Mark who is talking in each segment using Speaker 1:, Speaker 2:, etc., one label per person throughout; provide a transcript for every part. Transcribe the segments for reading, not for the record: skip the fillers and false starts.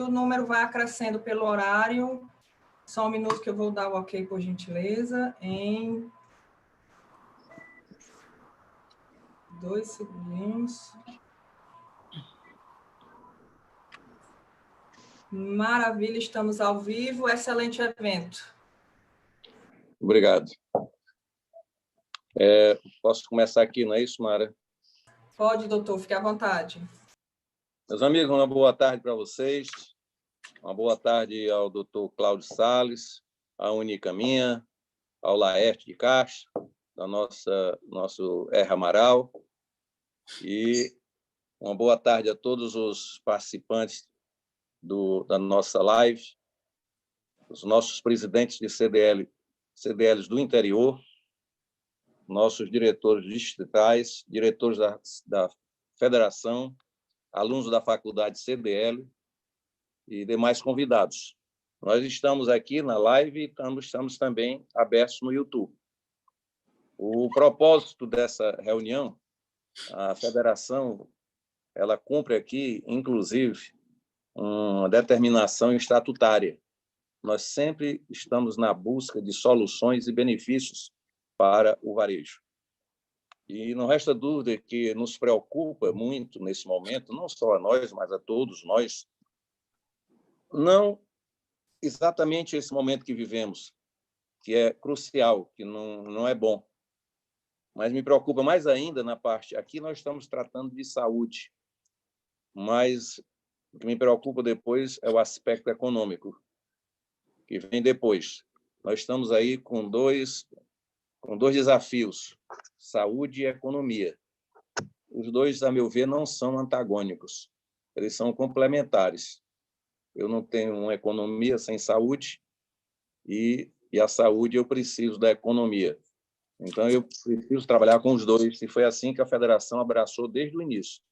Speaker 1: o número vai acrescendo pelo horário. Só um minuto que eu vou dar o ok, por gentileza. Em 2 segundos. Maravilha, estamos ao vivo. Excelente evento.
Speaker 2: Obrigado. Posso começar aqui, não é isso, Mara?
Speaker 1: Pode, doutor, fique à vontade.
Speaker 2: Meus amigos, uma boa tarde para vocês. Uma boa tarde ao doutor Cláudio Salles, à Única Minha, ao Laerte de Castro, da nosso R. Amaral. E uma boa tarde a todos os participantes da nossa live, os nossos presidentes de CDLs do interior, nossos diretores distritais, diretores da federação, alunos da faculdade CDL e demais convidados. Nós estamos aqui na live e estamos também abertos no YouTube. O propósito dessa reunião, a federação, ela cumpre aqui, inclusive, uma determinação estatutária. Nós sempre estamos na busca de soluções e benefícios para o varejo. E não resta dúvida que nos preocupa muito nesse momento, não só a nós, mas a todos nós, não exatamente esse momento que vivemos, que é crucial, que não é bom, mas me preocupa mais ainda na parte... Aqui nós estamos tratando de saúde, mas o que me preocupa depois é o aspecto econômico, que vem depois. Nós estamos aí com dois desafios, saúde e economia. Os dois, a meu ver, não são antagônicos, eles são complementares. Eu não tenho uma economia sem saúde e a saúde eu preciso da economia. Então, eu preciso trabalhar com os dois, e foi assim que a federação abraçou desde o início,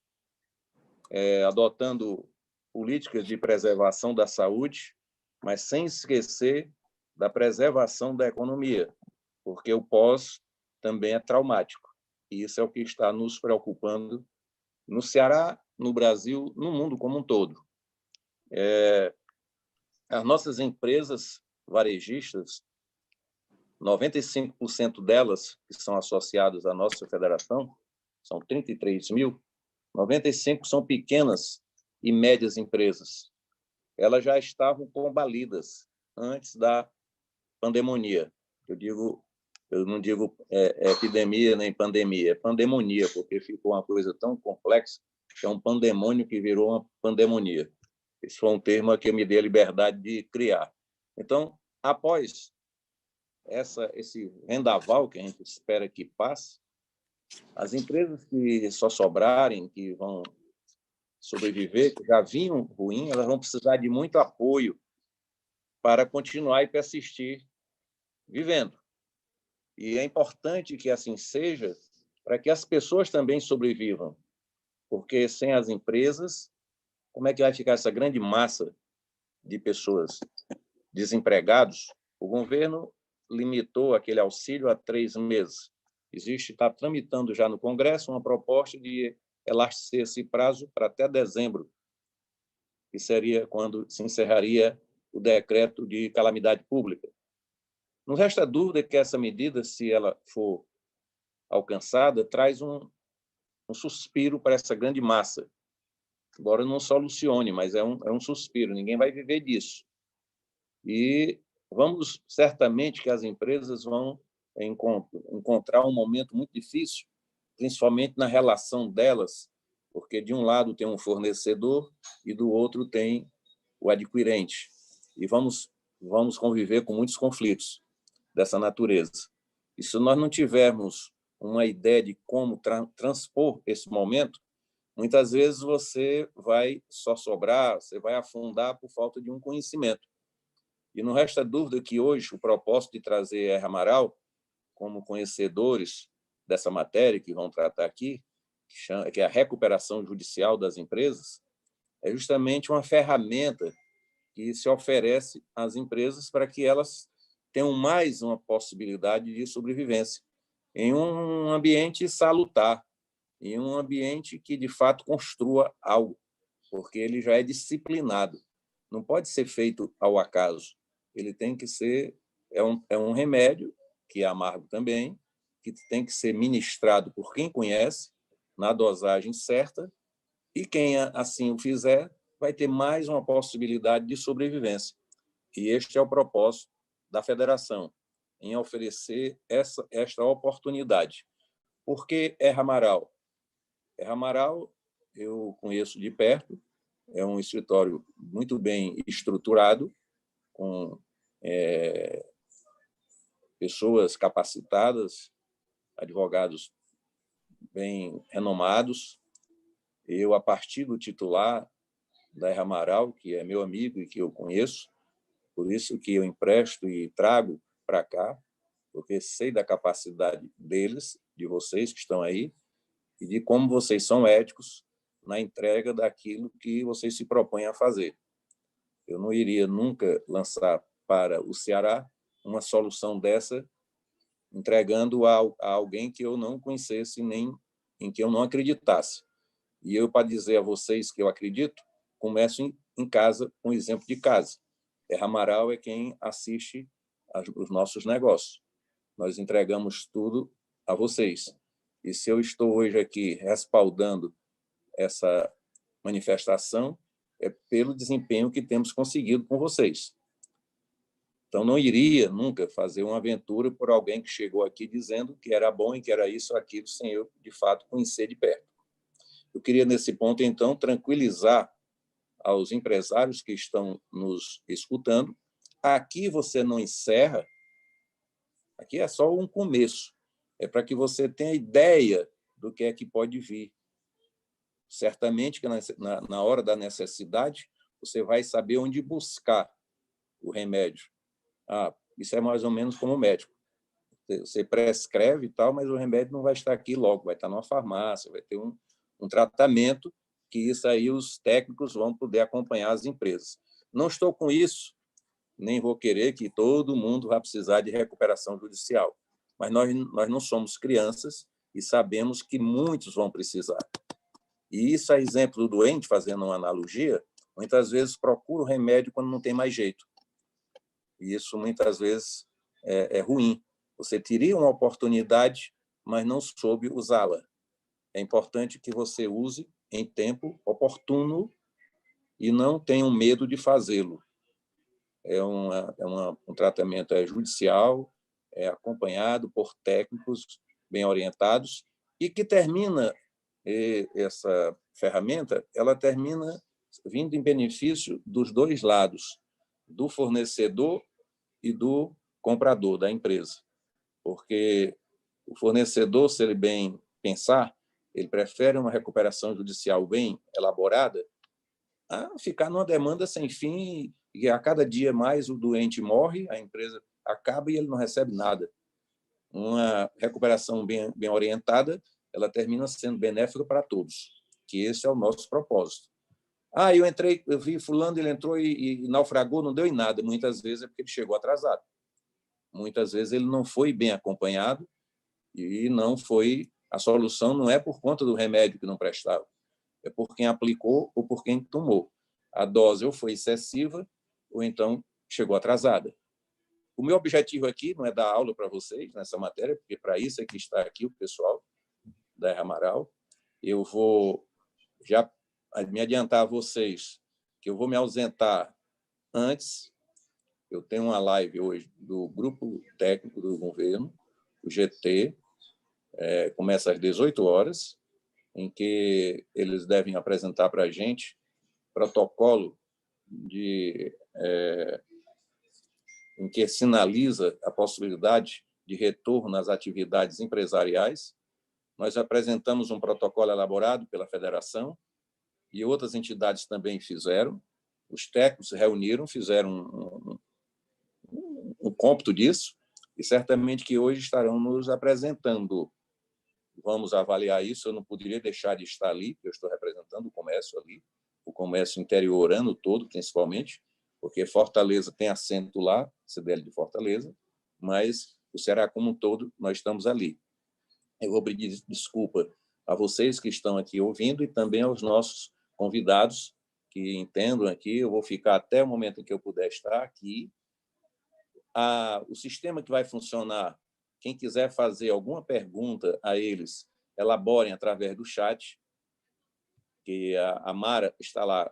Speaker 2: adotando políticas de preservação da saúde, mas sem esquecer da preservação da economia, porque o pós também é traumático. E isso é o que está nos preocupando no Ceará, no Brasil, no mundo como um todo. As nossas empresas varejistas, 95% delas que são associadas à nossa federação, são 33 mil, 95 são pequenas e médias empresas. Elas já estavam combalidas antes da pandemia. Eu não digo epidemia nem pandemia, é pandemonia, porque ficou uma coisa tão complexa que é um pandemônio que virou uma pandemonia. Esse foi um termo que eu me dei a liberdade de criar. Então, após esse vendaval que a gente espera que passe, as empresas que só sobrarem, que vão sobreviver, que já vinham ruim, elas vão precisar de muito apoio para continuar e persistir vivendo. E é importante que assim seja para que as pessoas também sobrevivam, porque sem as empresas, como é que vai ficar essa grande massa de pessoas desempregados? O governo limitou aquele auxílio a 3 meses. Está tramitando já no Congresso uma proposta de elastecer esse prazo para até dezembro, que seria quando se encerraria o decreto de calamidade pública. Não resta dúvida que essa medida, se ela for alcançada, traz um suspiro para essa grande massa, embora não solucione, mas é um suspiro, ninguém vai viver disso. E vamos, certamente, que as empresas vão encontrar um momento muito difícil, principalmente na relação delas, porque de um lado tem um fornecedor e do outro tem o adquirente. E vamos conviver com muitos conflitos dessa natureza. E se nós não tivermos uma ideia de como transpor esse momento, muitas vezes você vai só sobrar, você vai afundar por falta de um conhecimento. E não resta dúvida que hoje o propósito de trazer R. Amaral como conhecedores dessa matéria que vão tratar aqui, que é a recuperação judicial das empresas, é justamente uma ferramenta que se oferece às empresas para que elas tenham mais uma possibilidade de sobrevivência em um ambiente salutar, em um ambiente que, de fato, construa algo, porque ele já é disciplinado. não pode ser feito ao acaso. Ele tem que ser... É um remédio, que é amargo também, que tem que ser ministrado por quem conhece, na dosagem certa, e quem assim o fizer vai ter mais uma possibilidade de sobrevivência. E este é o propósito da federação, em oferecer esta oportunidade. Por que Erra Amaral? Erra Amaral, eu conheço de perto, é um escritório muito bem estruturado, com pessoas capacitadas, advogados bem renomados. Eu, a partir do titular da Erra Amaral, que é meu amigo e que eu conheço, por isso que eu empresto e trago para cá, porque sei da capacidade deles, de vocês que estão aí, e de como vocês são éticos na entrega daquilo que vocês se propõem a fazer. Eu não iria nunca lançar para o Ceará uma solução dessa, entregando a alguém que eu não conhecesse, nem em que eu não acreditasse. E eu, para dizer a vocês que eu acredito, começo em casa, com um exemplo de casa. Erra Amaral é quem assiste os nossos negócios. Nós entregamos tudo a vocês. E se eu estou hoje aqui respaldando essa manifestação, é pelo desempenho que temos conseguido com vocês. Então, não iria nunca fazer uma aventura por alguém que chegou aqui dizendo que era bom e que era isso ou aquilo, sem eu, de fato, conhecer de perto. Eu queria, nesse ponto, então, tranquilizar aos empresários que estão nos escutando. Aqui você não encerra, aqui é só um começo. É para que você tenha ideia do que é que pode vir. Certamente que na hora da necessidade, você vai saber onde buscar o remédio. Isso é mais ou menos como médico. Você prescreve e tal, mas o remédio não vai estar aqui logo, vai estar numa farmácia, vai ter um tratamento, que isso aí os técnicos vão poder acompanhar as empresas. Não estou com isso, nem vou querer que todo mundo vá precisar de recuperação judicial, mas nós não somos crianças e sabemos que muitos vão precisar. E isso é exemplo do doente, fazendo uma analogia, muitas vezes procura o remédio quando não tem mais jeito. E isso, muitas vezes, é ruim. Você teria uma oportunidade, mas não soube usá-la. É importante que você use em tempo oportuno e não tenha medo de fazê-lo. Um tratamento judicial, acompanhado por técnicos bem orientados, e que termina, essa ferramenta, ela termina vindo em benefício dos dois lados, do fornecedor e do comprador da empresa. Porque o fornecedor, se ele bem pensar, ele prefere uma recuperação judicial bem elaborada a ficar numa demanda sem fim, e a cada dia mais o doente morre, a empresa acaba e ele não recebe nada. Uma recuperação bem orientada, ela termina sendo benéfica para todos, que esse é o nosso propósito. Eu vi fulano, ele entrou e naufragou, não deu em nada. Muitas vezes é porque ele chegou atrasado. Muitas vezes ele não foi bem acompanhado e não foi... A solução não é por conta do remédio que não prestava, é por quem aplicou ou por quem tomou. A dose ou foi excessiva ou então chegou atrasada. O meu objetivo aqui não é dar aula para vocês nessa matéria, porque para isso é que está aqui o pessoal da Erra Amaral. Eu vou já me adiantar a vocês que eu vou me ausentar antes. Eu tenho uma live hoje do Grupo Técnico do Governo, o GT, começa às 18 horas, em que eles devem apresentar para a gente protocolo em que sinaliza a possibilidade de retorno às atividades empresariais. Nós apresentamos um protocolo elaborado pela federação e outras entidades também fizeram. Os técnicos se reuniram, fizeram um cômputo disso e certamente que hoje estarão nos apresentando. Vamos avaliar isso. Eu não poderia deixar de estar ali, porque eu estou representando o comércio ali, o comércio interiorano todo, principalmente, porque Fortaleza tem assento lá, CDL de Fortaleza, mas o Ceará como um todo, nós estamos ali. Eu vou pedir desculpa a vocês que estão aqui ouvindo e também aos nossos convidados, que entendam aqui, eu vou ficar até o momento em que eu puder estar aqui. O sistema que vai funcionar, quem quiser fazer alguma pergunta a eles, elaborem através do chat, que a Mara está lá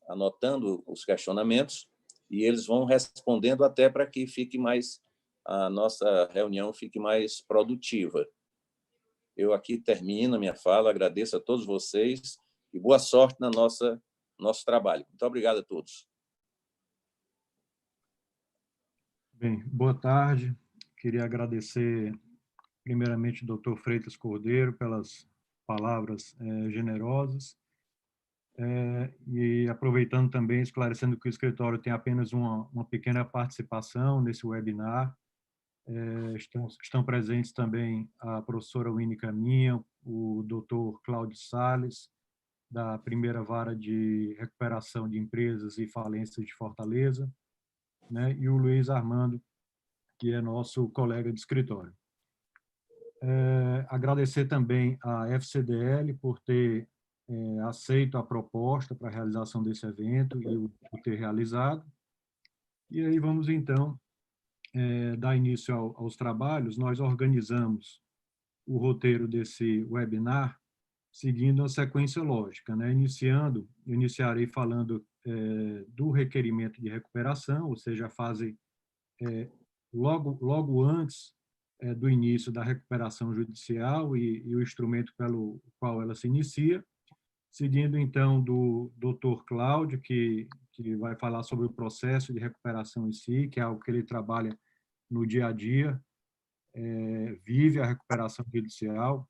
Speaker 2: anotando os questionamentos e eles vão respondendo até para que a nossa reunião fique mais produtiva. Eu aqui termino a minha fala, agradeço a todos vocês e boa sorte no nosso trabalho. Muito obrigado a todos.
Speaker 3: Bem, boa tarde. Queria agradecer, primeiramente, ao Dr. Freitas Cordeiro pelas palavras generosas e aproveitando também, esclarecendo que o escritório tem apenas uma pequena participação nesse webinar. Estão presentes também a professora Winnie Caminha, o Dr. Cláudio Salles, da primeira vara de recuperação de empresas e falências de Fortaleza, né, e o Luiz Armando, que é nosso colega de escritório. Agradecer também à FCDL por ter aceito a proposta para a realização desse evento e o ter realizado. E aí vamos, então, dar início aos trabalhos. Nós organizamos o roteiro desse webinar seguindo a sequência lógica, né? Iniciarei falando do requerimento de recuperação, ou seja, a fase logo antes do início da recuperação judicial e o instrumento pelo qual ela se inicia, seguindo, então, do Dr. Cláudio, que vai falar sobre o processo de recuperação em si, que é algo que ele trabalha no dia a dia, vive a recuperação judicial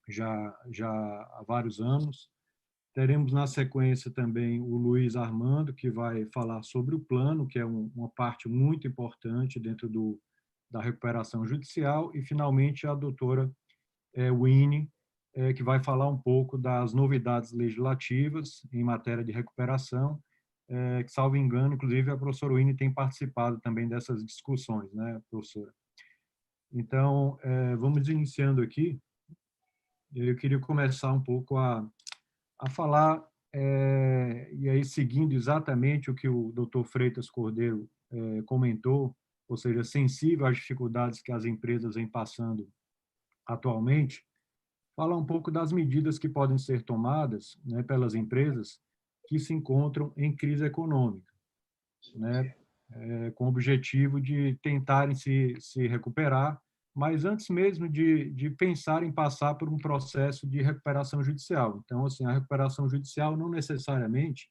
Speaker 3: já há vários anos. Teremos, na sequência, também o Luiz Armando, que vai falar sobre o plano, que é uma parte muito importante dentro da recuperação judicial, e, finalmente, a doutora Winnie, que vai falar um pouco das novidades legislativas em matéria de recuperação, que, salvo engano, inclusive, a professora Winnie tem participado também dessas discussões, né, professora? Então, vamos iniciando aqui. Eu queria começar um pouco a falar, e aí seguindo exatamente o que o Dr. Freitas Cordeiro comentou, ou seja, sensível às dificuldades que as empresas vêm passando atualmente, falar um pouco das medidas que podem ser tomadas, né, pelas empresas que se encontram em crise econômica, né, com o objetivo de tentarem se recuperar, mas antes mesmo de pensar em passar por um processo de recuperação judicial. Então, assim, a recuperação judicial não necessariamente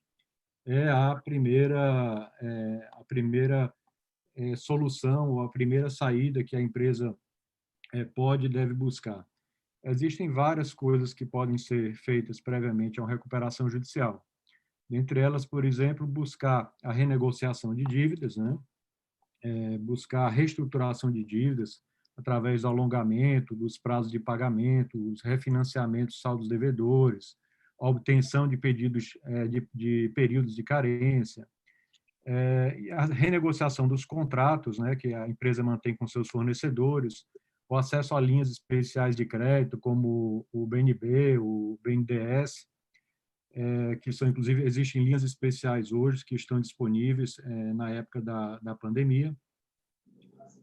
Speaker 3: é a primeira solução ou a primeira saída que a empresa pode e deve buscar. Existem várias coisas que podem ser feitas previamente a uma recuperação judicial. Dentre elas, por exemplo, buscar a renegociação de dívidas, né? Buscar a reestruturação de dívidas através do alongamento dos prazos de pagamento, os refinanciamentos saldos devedores, a obtenção de pedidos de períodos de carência, e a renegociação dos contratos, né, que a empresa mantém com seus fornecedores, o acesso a linhas especiais de crédito, como o BNB, o BNDES, que são, inclusive, existem linhas especiais hoje que estão disponíveis na época da pandemia.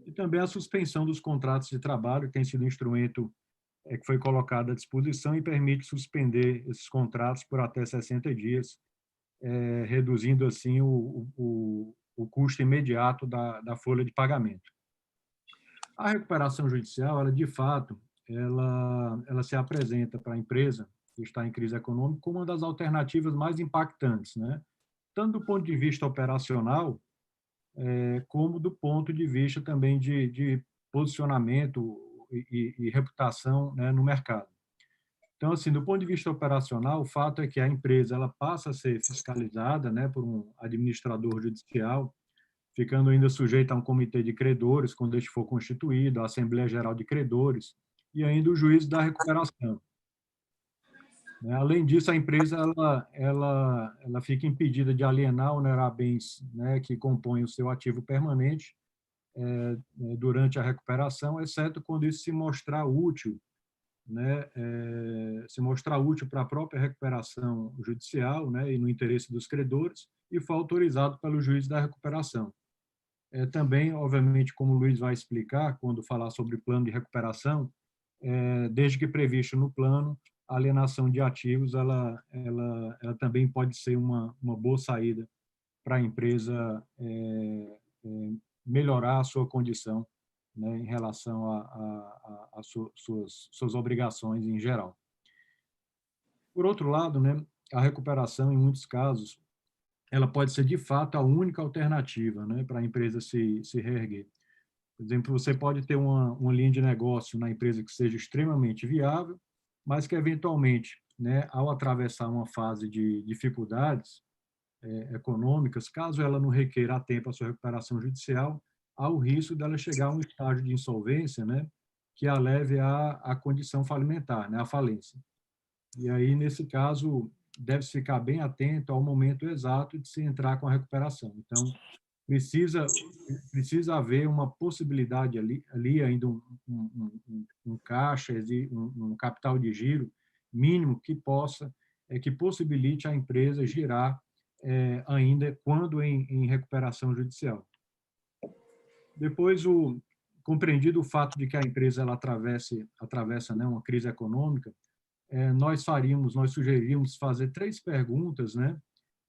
Speaker 3: E também a suspensão dos contratos de trabalho, que tem sido um instrumento que foi colocado à disposição e permite suspender esses contratos por até 60 dias, reduzindo, assim, o custo imediato da folha de pagamento. A recuperação judicial, ela, de fato, ela se apresenta para a empresa que está em crise econômica como uma das alternativas mais impactantes, né? Tanto do ponto de vista operacional, como do ponto de vista também de posicionamento e reputação, né, no mercado. Então, assim, do ponto de vista operacional, o fato é que a empresa ela passa a ser fiscalizada, né, por um administrador judicial, ficando ainda sujeita a um comitê de credores, quando este for constituído, a Assembleia Geral de Credores, e ainda o juízo da recuperação. Além disso, a empresa ela fica impedida de alienar ou onerar bens, né, que compõem o seu ativo permanente durante a recuperação, exceto quando isso se mostrar útil né, se mostrar útil para a própria recuperação judicial, né, e no interesse dos credores, e for autorizado pelo juiz da recuperação. Também, obviamente, como o Luiz vai explicar, quando falar sobre plano de recuperação, desde que previsto no plano, a alienação de ativos, ela também pode ser uma boa saída para a empresa melhorar a sua condição, né, em relação a suas obrigações em geral. Por outro lado, né, a recuperação, em muitos casos, ela pode ser, de fato, a única alternativa, né, para a empresa se reerguer. Por exemplo, você pode ter uma linha de negócio na empresa que seja extremamente viável, mas que, eventualmente, né, ao atravessar uma fase de dificuldades econômicas, caso ela não requeira a tempo a sua recuperação judicial, há o risco dela chegar a um estágio de insolvência, né, que a leve à condição falimentar, né, à falência. E aí, nesse caso, deve-se ficar bem atento ao momento exato de se entrar com a recuperação. Então, precisa haver uma possibilidade ali ainda um caixa, um capital de giro mínimo que possibilite a empresa girar ainda quando em recuperação judicial. Depois, compreendido o fato de que a empresa ela atravessa, né, uma crise econômica, nós sugerimos fazer 3 perguntas, né,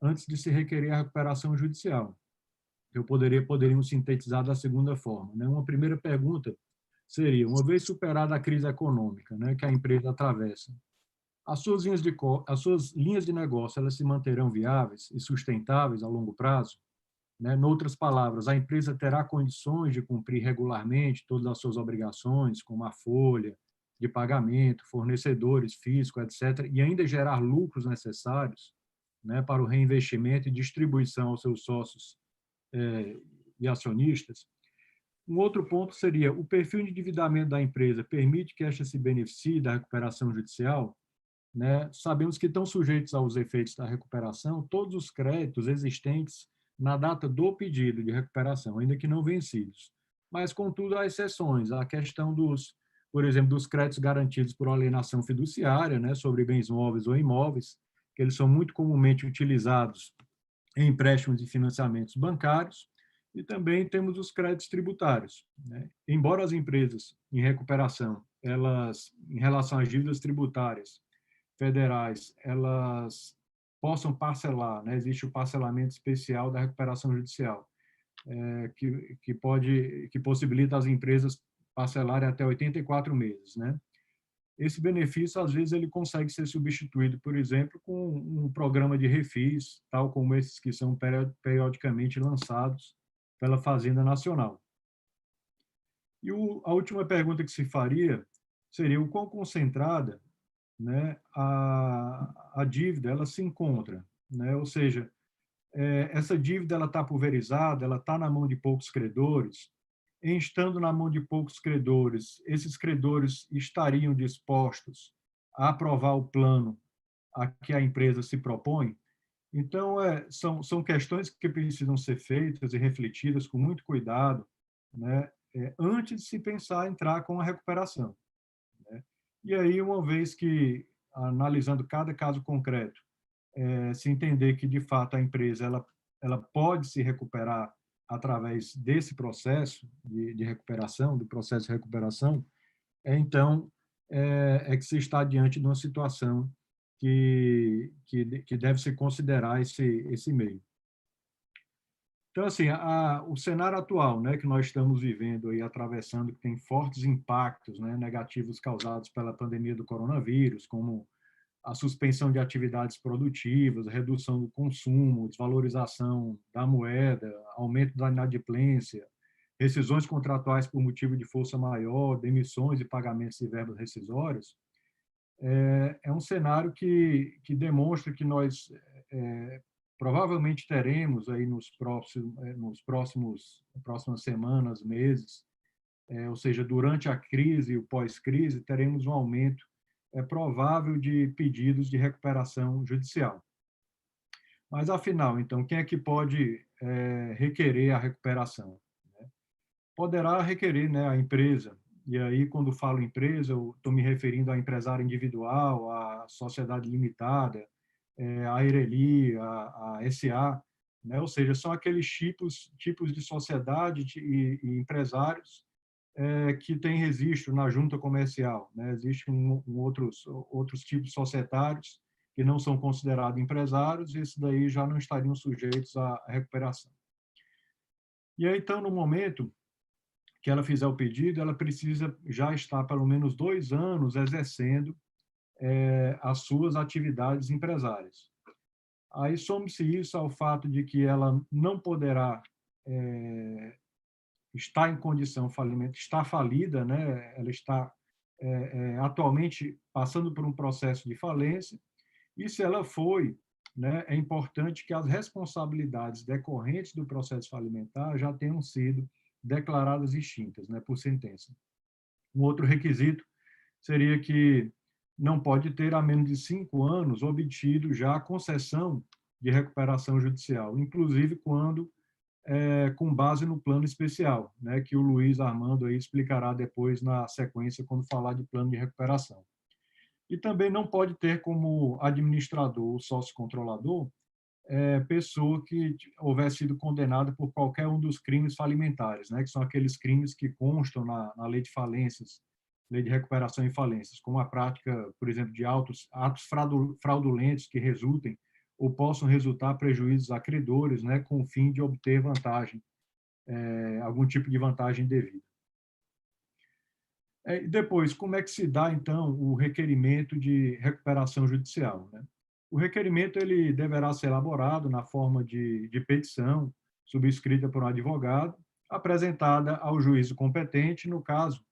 Speaker 3: antes de se requerer a recuperação judicial. Poderíamos sintetizar da seguinte forma, né? Uma primeira pergunta seria: uma vez superada a crise econômica, né, que a empresa atravessa, as suas linhas de negócio, elas se manterão viáveis e sustentáveis ao longo prazo? Né? Em outras palavras, a empresa terá condições de cumprir regularmente todas as suas obrigações, como a folha de pagamento, fornecedores, fisco, etc., e ainda gerar lucros necessários, né, para o reinvestimento e distribuição aos seus sócios e acionistas. Um outro ponto seria: o perfil de endividamento da empresa permite que esta se beneficie da recuperação judicial? Né? Sabemos que estão sujeitos aos efeitos da recuperação todos os créditos existentes na data do pedido de recuperação, ainda que não vencidos. Mas, contudo, há exceções. A questão por exemplo, dos créditos garantidos por alienação fiduciária, né, sobre bens móveis ou imóveis, que eles são muito comumente utilizados em empréstimos e financiamentos bancários, e também temos os créditos tributários, né? Embora as empresas em recuperação, em relação às dívidas tributárias federais, elas possam parcelar, né? Existe o parcelamento especial da recuperação judicial, que possibilita as empresas parcelarem até 84 meses, né? Esse benefício, às vezes, ele consegue ser substituído, por exemplo, com um programa de refis, tal como esses que são periodicamente lançados pela Fazenda Nacional. E a última pergunta que se faria seria: o quão concentrada, né, a dívida ela se encontra, né? Ou seja, essa dívida ela está pulverizada, ela está na mão de poucos credores. Em estando na mão de poucos credores, esses credores estariam dispostos a aprovar o plano a que a empresa se propõe? Então, são questões que precisam ser feitas e refletidas com muito cuidado, né, antes de se pensar em entrar com a recuperação, né? E aí, uma vez que, analisando cada caso concreto, se entender que, de fato, a empresa ela pode se recuperar através desse processo de recuperação, do processo de recuperação, então, que se está diante de uma situação que deve se considerar esse meio. Então, assim, o cenário atual, né, que nós estamos vivendo e atravessando, que tem fortes impactos, né, negativos causados pela pandemia do coronavírus, como a suspensão de atividades produtivas, redução do consumo, desvalorização da moeda, aumento da inadimplência, rescisões contratuais por motivo de força maior, demissões e pagamentos de verbas rescisórias, é um cenário que demonstra que nós provavelmente teremos aí nas próximas semanas, meses, ou seja, durante a crise e o pós-crise, teremos um aumento provável de pedidos de recuperação judicial. Mas, afinal, então, quem é que pode requerer a recuperação? Poderá requerer, né, a empresa e aí, quando falo empresa, eu estou me referindo a empresário individual, a sociedade limitada, a Ireli, a SA, né? Ou seja, são aqueles tipos de sociedade e empresários que têm registro na junta comercial, né? Existem outros tipos societários que não são considerados empresários, e esses daí já não estariam sujeitos à recuperação. E aí, então, no momento que ela fizer o pedido, ela precisa já estar pelo menos 2 anos exercendo as suas atividades empresárias. Aí some-se isso ao fato de que ela não poderá estar em condição de falimento, está falida, né? Ela está atualmente passando por um processo de falência, e se ela foi, né, é importante que as responsabilidades decorrentes do processo falimentar já tenham sido declaradas extintas, né, por sentença. Um outro requisito seria que não pode ter, há menos de 5 anos, obtido já a concessão de recuperação judicial, inclusive quando com base no plano especial, né, que o Luiz Armando aí explicará depois na sequência, quando falar de plano de recuperação. E também não pode ter como administrador ou sócio-controlador pessoa que houver sido condenada por qualquer um dos crimes falimentares, né, que são aqueles crimes que constam na lei de falências, lei de recuperação e falências, como a prática, por exemplo, de atos fraudulentos que resultem ou possam resultar prejuízos a credores, né, com o fim de obter vantagem, algum tipo de vantagem devida. E depois, como é que se dá, então, o requerimento de recuperação judicial, né? O requerimento ele deverá ser elaborado na forma de petição, subscrita por um advogado, apresentada ao juízo competente, no caso,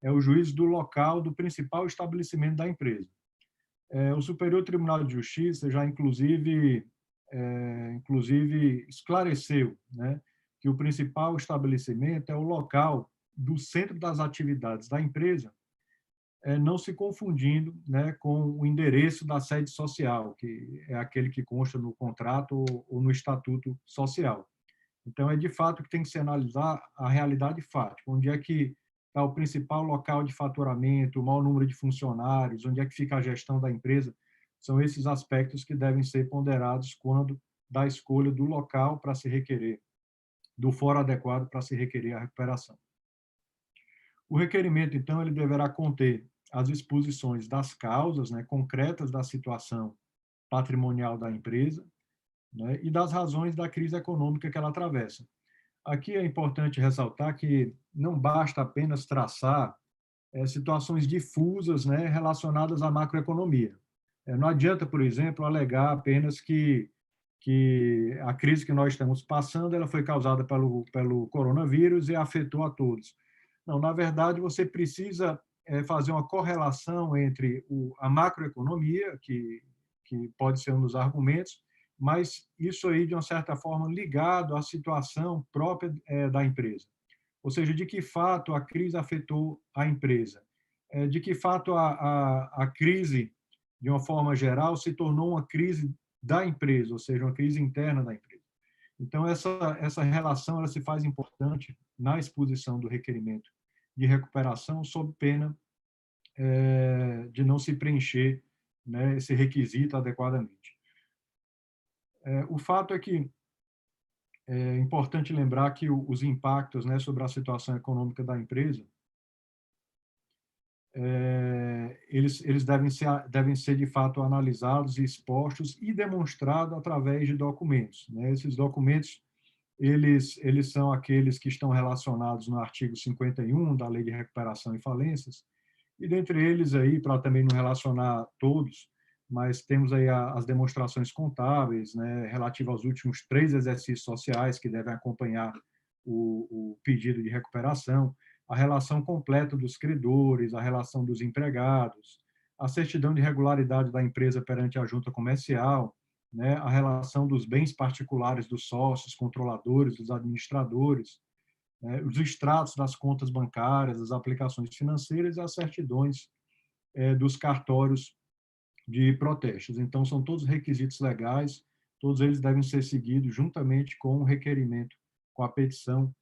Speaker 3: é o juiz do local do principal estabelecimento da empresa. O Superior Tribunal de Justiça já, inclusive esclareceu, né, que o principal estabelecimento é o local do centro das atividades da empresa, não se confundindo, né, com o endereço da sede social, que é aquele que consta no contrato ou no estatuto social. Então, é de fato que tem que se analisar a realidade fática, onde é que está o principal local de faturamento, o maior número de funcionários, onde é que fica a gestão da empresa. São esses aspectos que devem ser ponderados quando da escolha do local para se requerer, do fórum adequado para se requerer a recuperação. O requerimento, então, ele deverá conter as exposições das causas, né, concretas da situação patrimonial da empresa, né, e das razões da crise econômica que ela atravessa. Aqui é importante ressaltar que não basta apenas traçar situações difusas, né, relacionadas à macroeconomia. Não adianta, por exemplo, alegar apenas que a crise que nós estamos passando ela foi causada pelo coronavírus e afetou a todos. Não, na verdade, você precisa fazer uma correlação entre a macroeconomia, que pode ser um dos argumentos, mas isso aí, de uma certa forma, ligado à situação própria da empresa. Ou seja, de que fato a crise afetou a empresa. De que fato a crise, de uma forma geral, se tornou uma crise da empresa, ou seja, uma crise interna da empresa. Então, essa relação ela se faz importante na exposição do requerimento de recuperação, sob pena de não se preencher, né, esse requisito adequadamente. O fato é que é importante lembrar que os impactos, né, sobre a situação econômica da empresa, eles devem ser de fato analisados e expostos e demonstrados através de documentos, né? Esses documentos eles são aqueles que estão relacionados no artigo 51 da Lei de Recuperação e Falências, e dentre eles aí, para também não relacionar todos, mas temos aí as demonstrações contábeis, né, relativas aos últimos 3 exercícios sociais que devem acompanhar o pedido de recuperação, a relação completa dos credores, a relação dos empregados, a certidão de regularidade da empresa perante a junta comercial, né, a relação dos bens particulares dos sócios, controladores, dos administradores, né, os extratos das contas bancárias, as aplicações financeiras e as certidões dos cartórios de protestos. Então, são todos requisitos legais, todos eles devem ser seguidos juntamente com o requerimento, com a petição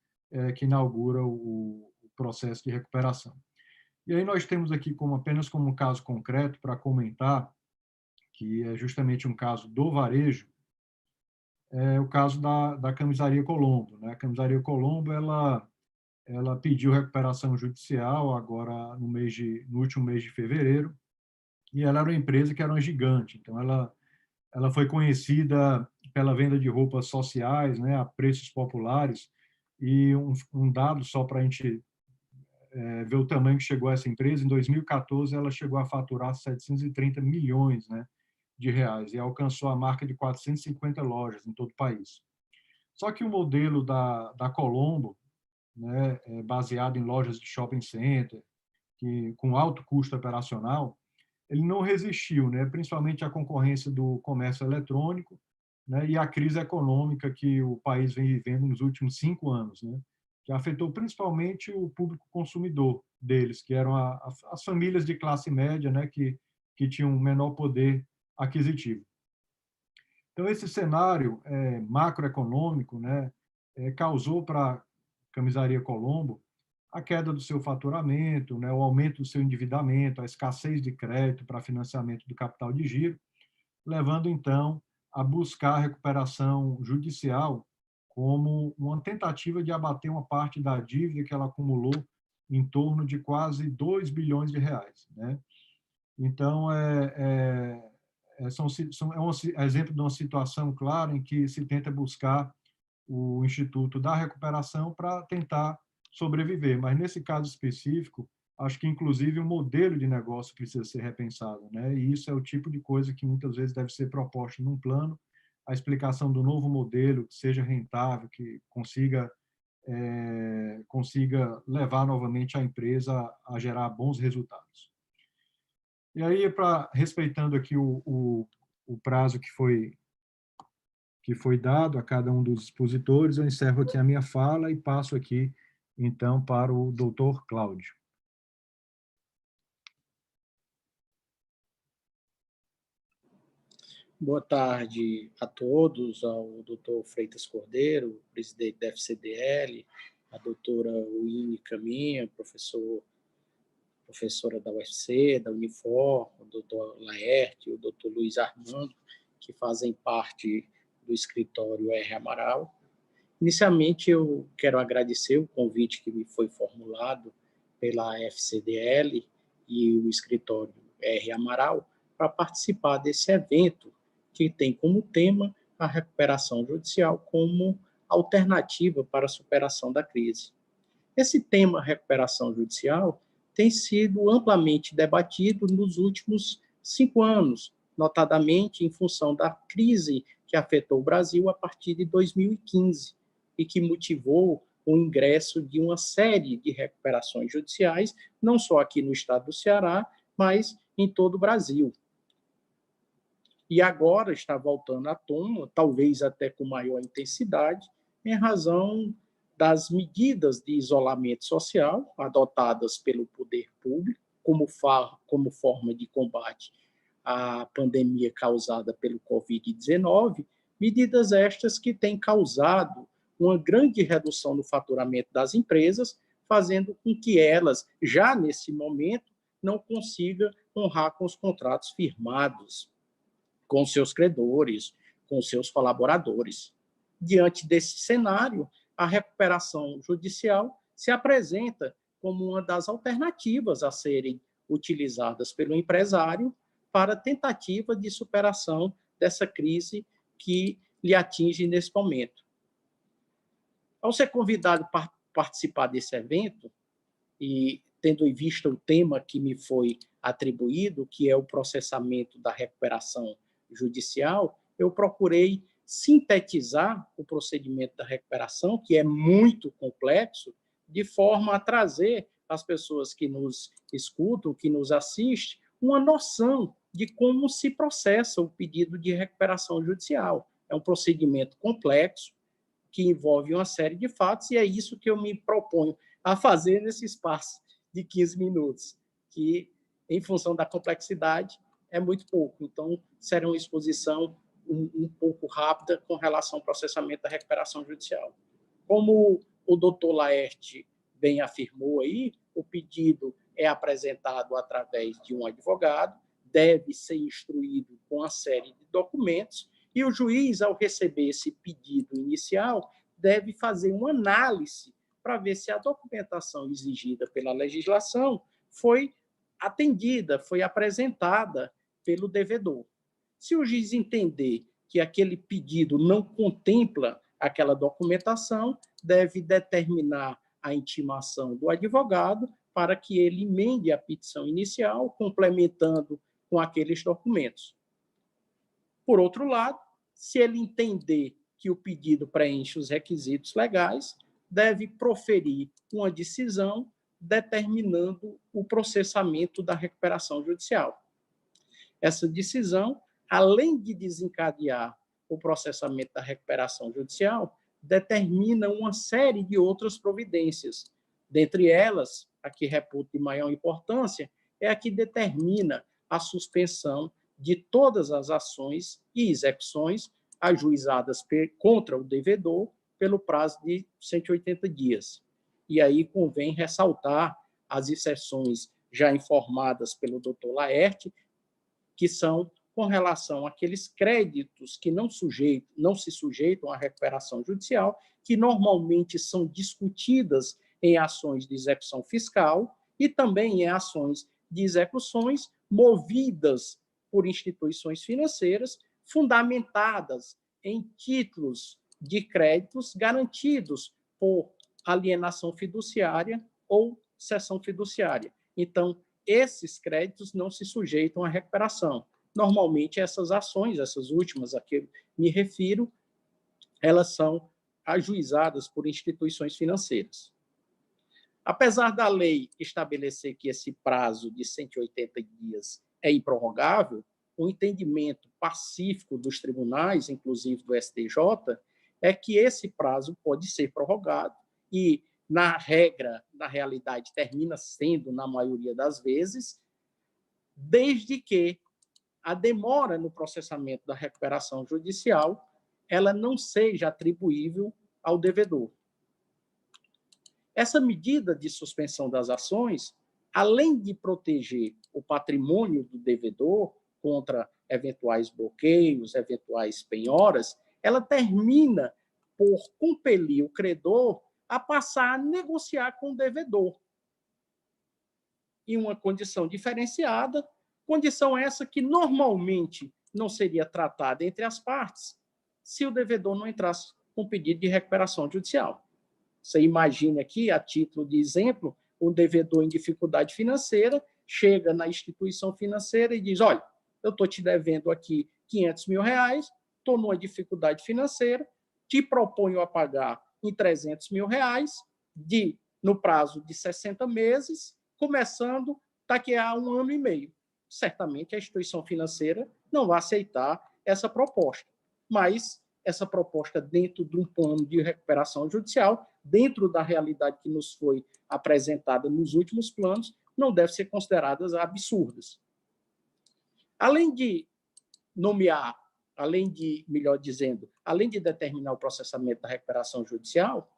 Speaker 3: que inaugura o processo de recuperação. E aí nós temos aqui apenas como um caso concreto para comentar, que é justamente um caso do varejo, é o caso da Camisaria Colombo, né? A Camisaria Colombo, ela pediu recuperação judicial agora no último mês de fevereiro, e ela era uma empresa que era uma gigante, então ela foi conhecida pela venda de roupas sociais, né, a preços populares, e um dado só para a gente ver o tamanho que chegou essa empresa: em 2014 ela chegou a faturar 730 milhões, né, de reais, e alcançou a marca de 450 lojas em todo o país. Só que o modelo da Colombo, né, baseado em lojas de shopping center, com alto custo operacional, ele não resistiu, né, principalmente à concorrência do comércio eletrônico, né, e à crise econômica que o país vem vivendo nos últimos 5 anos, né, que afetou principalmente o público consumidor deles, que eram as famílias de classe média, né, que tinham um menor poder aquisitivo. Então, esse cenário macroeconômico, né, causou para a Camisaria Colombo a queda do seu faturamento, né, o aumento do seu endividamento, a escassez de crédito para financiamento do capital de giro, levando, então, a buscar a recuperação judicial como uma tentativa de abater uma parte da dívida que ela acumulou em torno de quase 2 bilhões de reais, né? Então, é um exemplo de uma situação clara em que se tenta buscar o Instituto da Recuperação para tentar sobreviver. Mas, nesse caso específico, acho que, inclusive, o modelo de negócio precisa ser repensado, né? E isso é o tipo de coisa que, muitas vezes, deve ser proposta num plano, a explicação do novo modelo, que seja rentável, que consiga levar novamente a empresa a gerar bons resultados. E aí, respeitando aqui o prazo que foi dado a cada um dos expositores, eu encerro aqui a minha fala e passo aqui, então, para o doutor Cláudio.
Speaker 4: Boa tarde a todos, ao doutor Freitas Cordeiro, presidente da FCDL, a doutora Uine Caminha, professora da UFC, da Unifor, o doutor Laerte, o doutor Luiz Armando, que fazem parte do escritório R. Amaral. Inicialmente, eu quero agradecer o convite que me foi formulado pela FCDL e o escritório R. Amaral para participar desse evento que tem como tema a recuperação judicial como alternativa para a superação da crise. Esse tema, recuperação judicial, tem sido amplamente debatido nos últimos 5 anos, notadamente em função da crise que afetou o Brasil a partir de 2015 e que motivou o ingresso de uma série de recuperações judiciais, não só aqui no estado do Ceará, mas em todo o Brasil. E agora está voltando à tona, talvez até com maior intensidade, em razão das medidas de isolamento social adotadas pelo poder público como forma de combate à pandemia causada pelo Covid-19, medidas estas que têm causado uma grande redução no faturamento das empresas, fazendo com que elas, já nesse momento, não consigam honrar com os contratos firmados com seus credores, com seus colaboradores. Diante desse cenário, a recuperação judicial se apresenta como uma das alternativas a serem utilizadas pelo empresário para a tentativa de superação dessa crise que lhe atinge nesse momento. Ao ser convidado para participar desse evento, e tendo em vista o tema que me foi atribuído, que é o processamento da recuperação judicial, eu procurei sintetizar o procedimento da recuperação, que é muito complexo, de forma a trazer às pessoas que nos escutam, que nos assistem, uma noção de como se processa o pedido de recuperação judicial. É um procedimento complexo, que envolve uma série de fatos, e é isso que eu me proponho a fazer nesse espaço de 15 minutos, que, em função da complexidade, é muito pouco. Então, será uma exposição um pouco rápida com relação ao processamento da recuperação judicial. Como o doutor Laerte bem afirmou aí, o pedido é apresentado através de um advogado, deve ser instruído com uma série de documentos, e o juiz, ao receber esse pedido inicial, deve fazer uma análise para ver se a documentação exigida pela legislação foi atendida, foi apresentada pelo devedor. Se o juiz entender que aquele pedido não contempla aquela documentação, deve determinar a intimação do advogado para que ele emende a petição inicial, complementando com aqueles documentos. Por outro lado, se ele entender que o pedido preenche os requisitos legais, deve proferir uma decisão determinando o processamento da recuperação judicial. Essa decisão, além de desencadear o processamento da recuperação judicial, determina uma série de outras providências. Dentre elas, a que reputo de maior importância, é a que determina a suspensão de todas as ações e execuções ajuizadas contra o devedor pelo prazo de 180 dias. E aí convém ressaltar as exceções já informadas pelo doutor Laerte, que são com relação àqueles créditos que não se sujeitam à recuperação judicial, que normalmente são discutidas em ações de execução fiscal e também em ações de execuções movidas por instituições financeiras, fundamentadas em títulos de créditos garantidos por alienação fiduciária ou cessão fiduciária. Então, esses créditos não se sujeitam à recuperação. Normalmente, essas ações, essas últimas a que eu me refiro, elas são ajuizadas por instituições financeiras. Apesar da lei estabelecer que esse prazo de 180 dias é improrrogável, o entendimento pacífico dos tribunais, inclusive do STJ, é que esse prazo pode ser prorrogado e, na regra, na realidade, termina sendo, na maioria das vezes, desde que a demora no processamento da recuperação judicial ela não seja atribuível ao devedor. Essa medida de suspensão das ações, além de proteger o patrimônio do devedor contra eventuais bloqueios, eventuais penhoras, ela termina por compelir o credor a passar a negociar com o devedor em uma condição diferenciada, condição essa que normalmente não seria tratada entre as partes se o devedor não entrasse com pedido de recuperação judicial. Você imagine aqui, a título de exemplo, um devedor em dificuldade financeira chega na instituição financeira e diz: olha, eu estou te devendo aqui R$500 mil, estou numa dificuldade financeira, te proponho a pagar em R$300 mil no prazo de 60 meses, começando daqui a 1 ano e meio. Certamente a instituição financeira não vai aceitar essa proposta, mas essa proposta dentro de um plano de recuperação judicial, dentro da realidade que nos foi apresentada nos últimos planos, não deve ser consideradas absurdas. Além de nomear, melhor dizendo, além de determinar o processamento da recuperação judicial,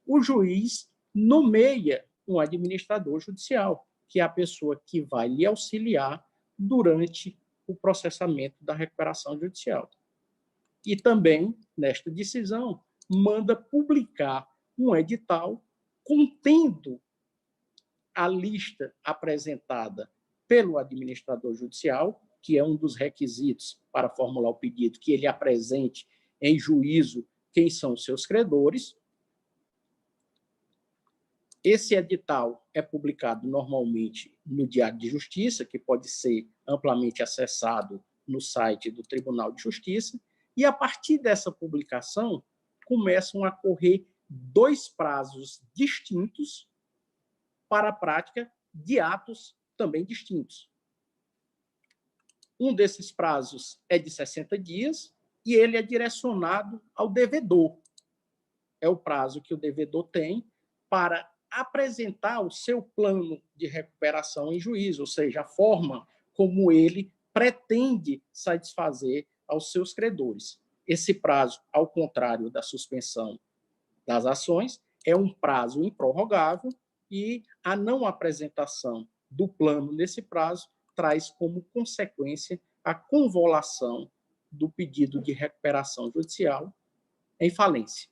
Speaker 4: o juiz nomeia um administrador judicial, que é a pessoa que vai lhe auxiliar durante o processamento da recuperação judicial. E também, nesta decisão, manda publicar um edital contendo a lista apresentada pelo administrador judicial, que é um dos requisitos para formular o pedido, que ele apresente em juízo quem são os seus credores. Esse edital é publicado normalmente no Diário de Justiça, que pode ser amplamente acessado no site do Tribunal de Justiça, e, a partir dessa publicação, começam a correr 2 prazos distintos para a prática de atos também distintos. Um desses prazos é de 60 dias e ele é direcionado ao devedor. É o prazo que o devedor tem para apresentar o seu plano de recuperação em juízo, ou seja, a forma como ele pretende satisfazer aos seus credores. Esse prazo, ao contrário da suspensão das ações, é um prazo improrrogável e a não apresentação do plano nesse prazo traz como consequência a convolução do pedido de recuperação judicial em falência.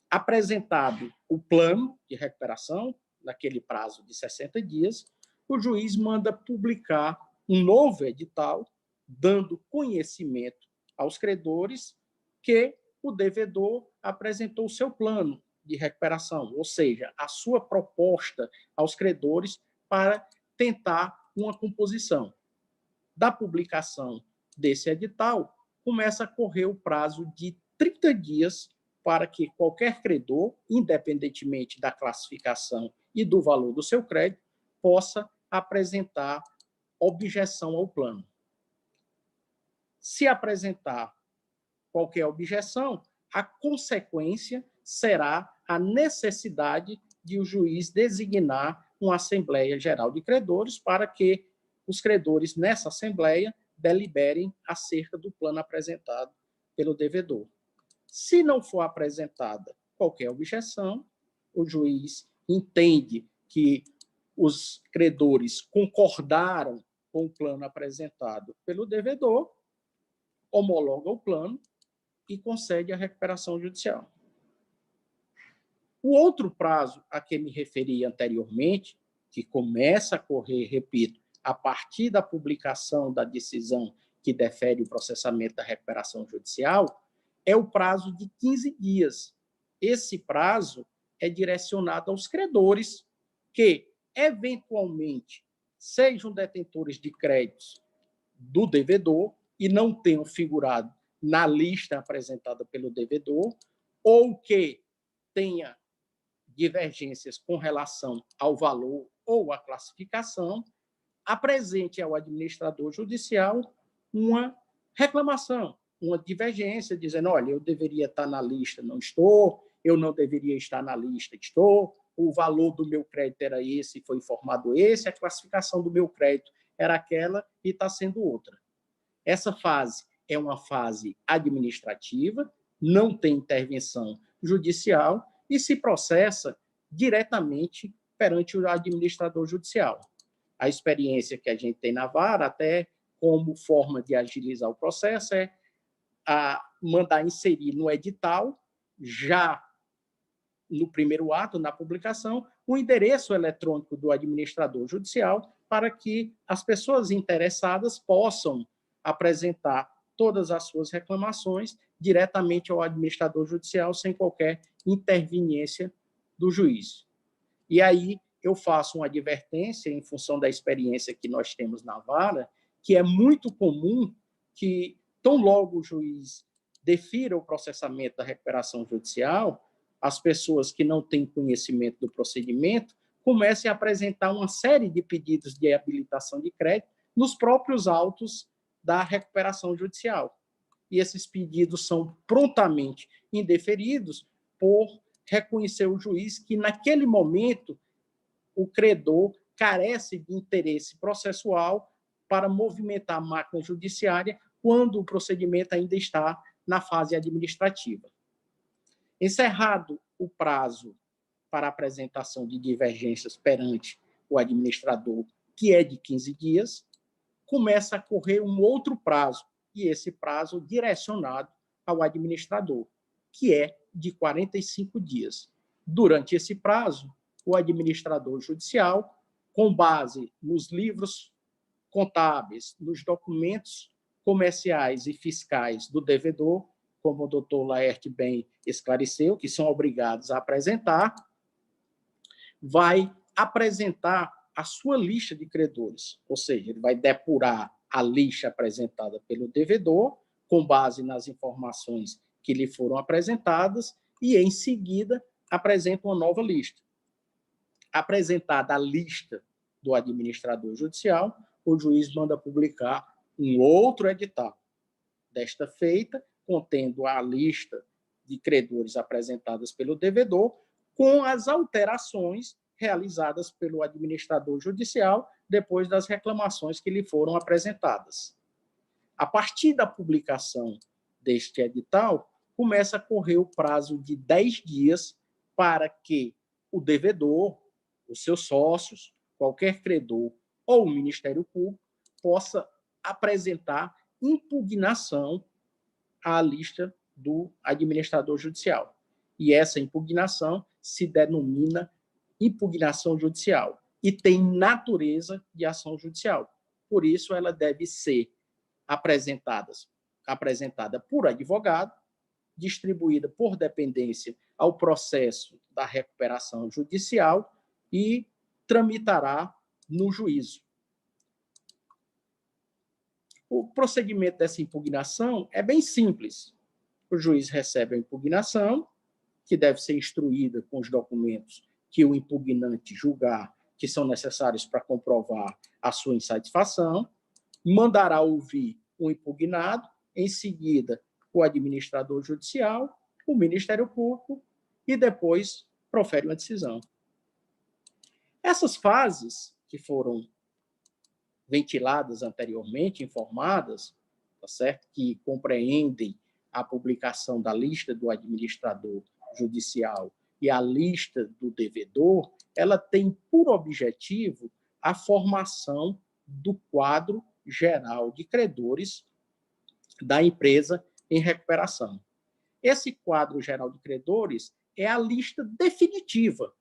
Speaker 4: Apresentado o plano de recuperação, naquele prazo de 60 dias, o juiz manda publicar um novo edital, dando conhecimento aos credores que o devedor apresentou o seu plano de recuperação, ou seja, a sua proposta aos credores para tentar uma composição. Da publicação desse edital, começa a correr o prazo de 30 dias para que qualquer credor, independentemente da classificação e do valor do seu crédito, possa apresentar objeção ao plano. Se apresentar qualquer objeção, a consequência será a necessidade de o juiz designar uma Assembleia Geral de Credores para que os credores nessa Assembleia deliberem acerca do plano apresentado pelo devedor. Se não for apresentada qualquer objeção, o juiz entende que os credores concordaram com o plano apresentado pelo devedor, homologa o plano e concede a recuperação judicial. O outro prazo a que me referi anteriormente, que começa a correr, repito, a partir da publicação da decisão que defere o processamento da recuperação judicial, é o prazo de 15 dias. Esse prazo é direcionado aos credores que, eventualmente, sejam detentores de créditos do devedor e não tenham figurado na lista apresentada pelo devedor, ou que tenha divergências com relação ao valor ou à classificação, apresente ao administrador judicial uma reclamação, uma divergência, dizendo, olha, eu deveria estar na lista, não estou, eu não deveria estar na lista, estou, o valor do meu crédito era esse, foi informado esse, a classificação do meu crédito era aquela e está sendo outra. Essa fase é uma fase administrativa, não tem intervenção judicial e se processa diretamente perante o administrador judicial. A experiência que a gente tem na vara, até como forma de agilizar o processo, é mandar inserir no edital, já no primeiro ato, na publicação, o endereço eletrônico do administrador judicial para que as pessoas interessadas possam apresentar todas as suas reclamações diretamente ao administrador judicial, sem qualquer interveniência do juiz. E aí eu faço uma advertência, em função da experiência que nós temos na vara, que é muito comum que, tão logo o juiz defira o processamento da recuperação judicial, as pessoas que não têm conhecimento do procedimento comecem a apresentar uma série de pedidos de habilitação de crédito nos próprios autos da recuperação judicial. E esses pedidos são prontamente indeferidos por reconhecer o juiz que, naquele momento, o credor carece de interesse processual para movimentar a máquina judiciária quando o procedimento ainda está na fase administrativa. Encerrado o prazo para apresentação de divergências perante o administrador, que é de 15 dias, começa a correr um outro prazo, e esse prazo direcionado ao administrador, que é de 45 dias. Durante esse prazo, o administrador judicial, com base nos livros contábeis, nos documentos comerciais e fiscais do devedor, como o doutor Laerte bem esclareceu, que são obrigados a apresentar, vai apresentar a sua lista de credores, ou seja, ele vai depurar a lista apresentada pelo devedor, com base nas informações que lhe foram apresentadas, e, em seguida, apresenta uma nova lista. Apresentada a lista do administrador judicial, o juiz manda publicar um outro edital. Desta feita, contendo a lista de credores apresentadas pelo devedor, com as alterações realizadas pelo administrador judicial depois das reclamações que lhe foram apresentadas. A partir da publicação deste edital, começa a correr o prazo de 10 dias para que o devedor, os seus sócios, qualquer credor ou o Ministério Público possa apresentar impugnação à lista do administrador judicial. E essa impugnação se denomina impugnação judicial e tem natureza de ação judicial. Por isso, ela deve ser apresentada por advogado, distribuída por dependência ao processo da recuperação judicial e tramitará no juízo. O procedimento dessa impugnação é bem simples. O juiz recebe a impugnação, que deve ser instruída com os documentos que o impugnante julgar que são necessários para comprovar a sua insatisfação, mandará ouvir o impugnado, em seguida o administrador judicial, o Ministério Público e depois profere uma decisão. Essas fases que foram ventiladas anteriormente, informadas, tá certo? Que compreendem a publicação da lista do administrador judicial e a lista do devedor, ela tem por objetivo a formação do quadro geral de credores da empresa em recuperação. Esse quadro geral de credores é a lista definitiva,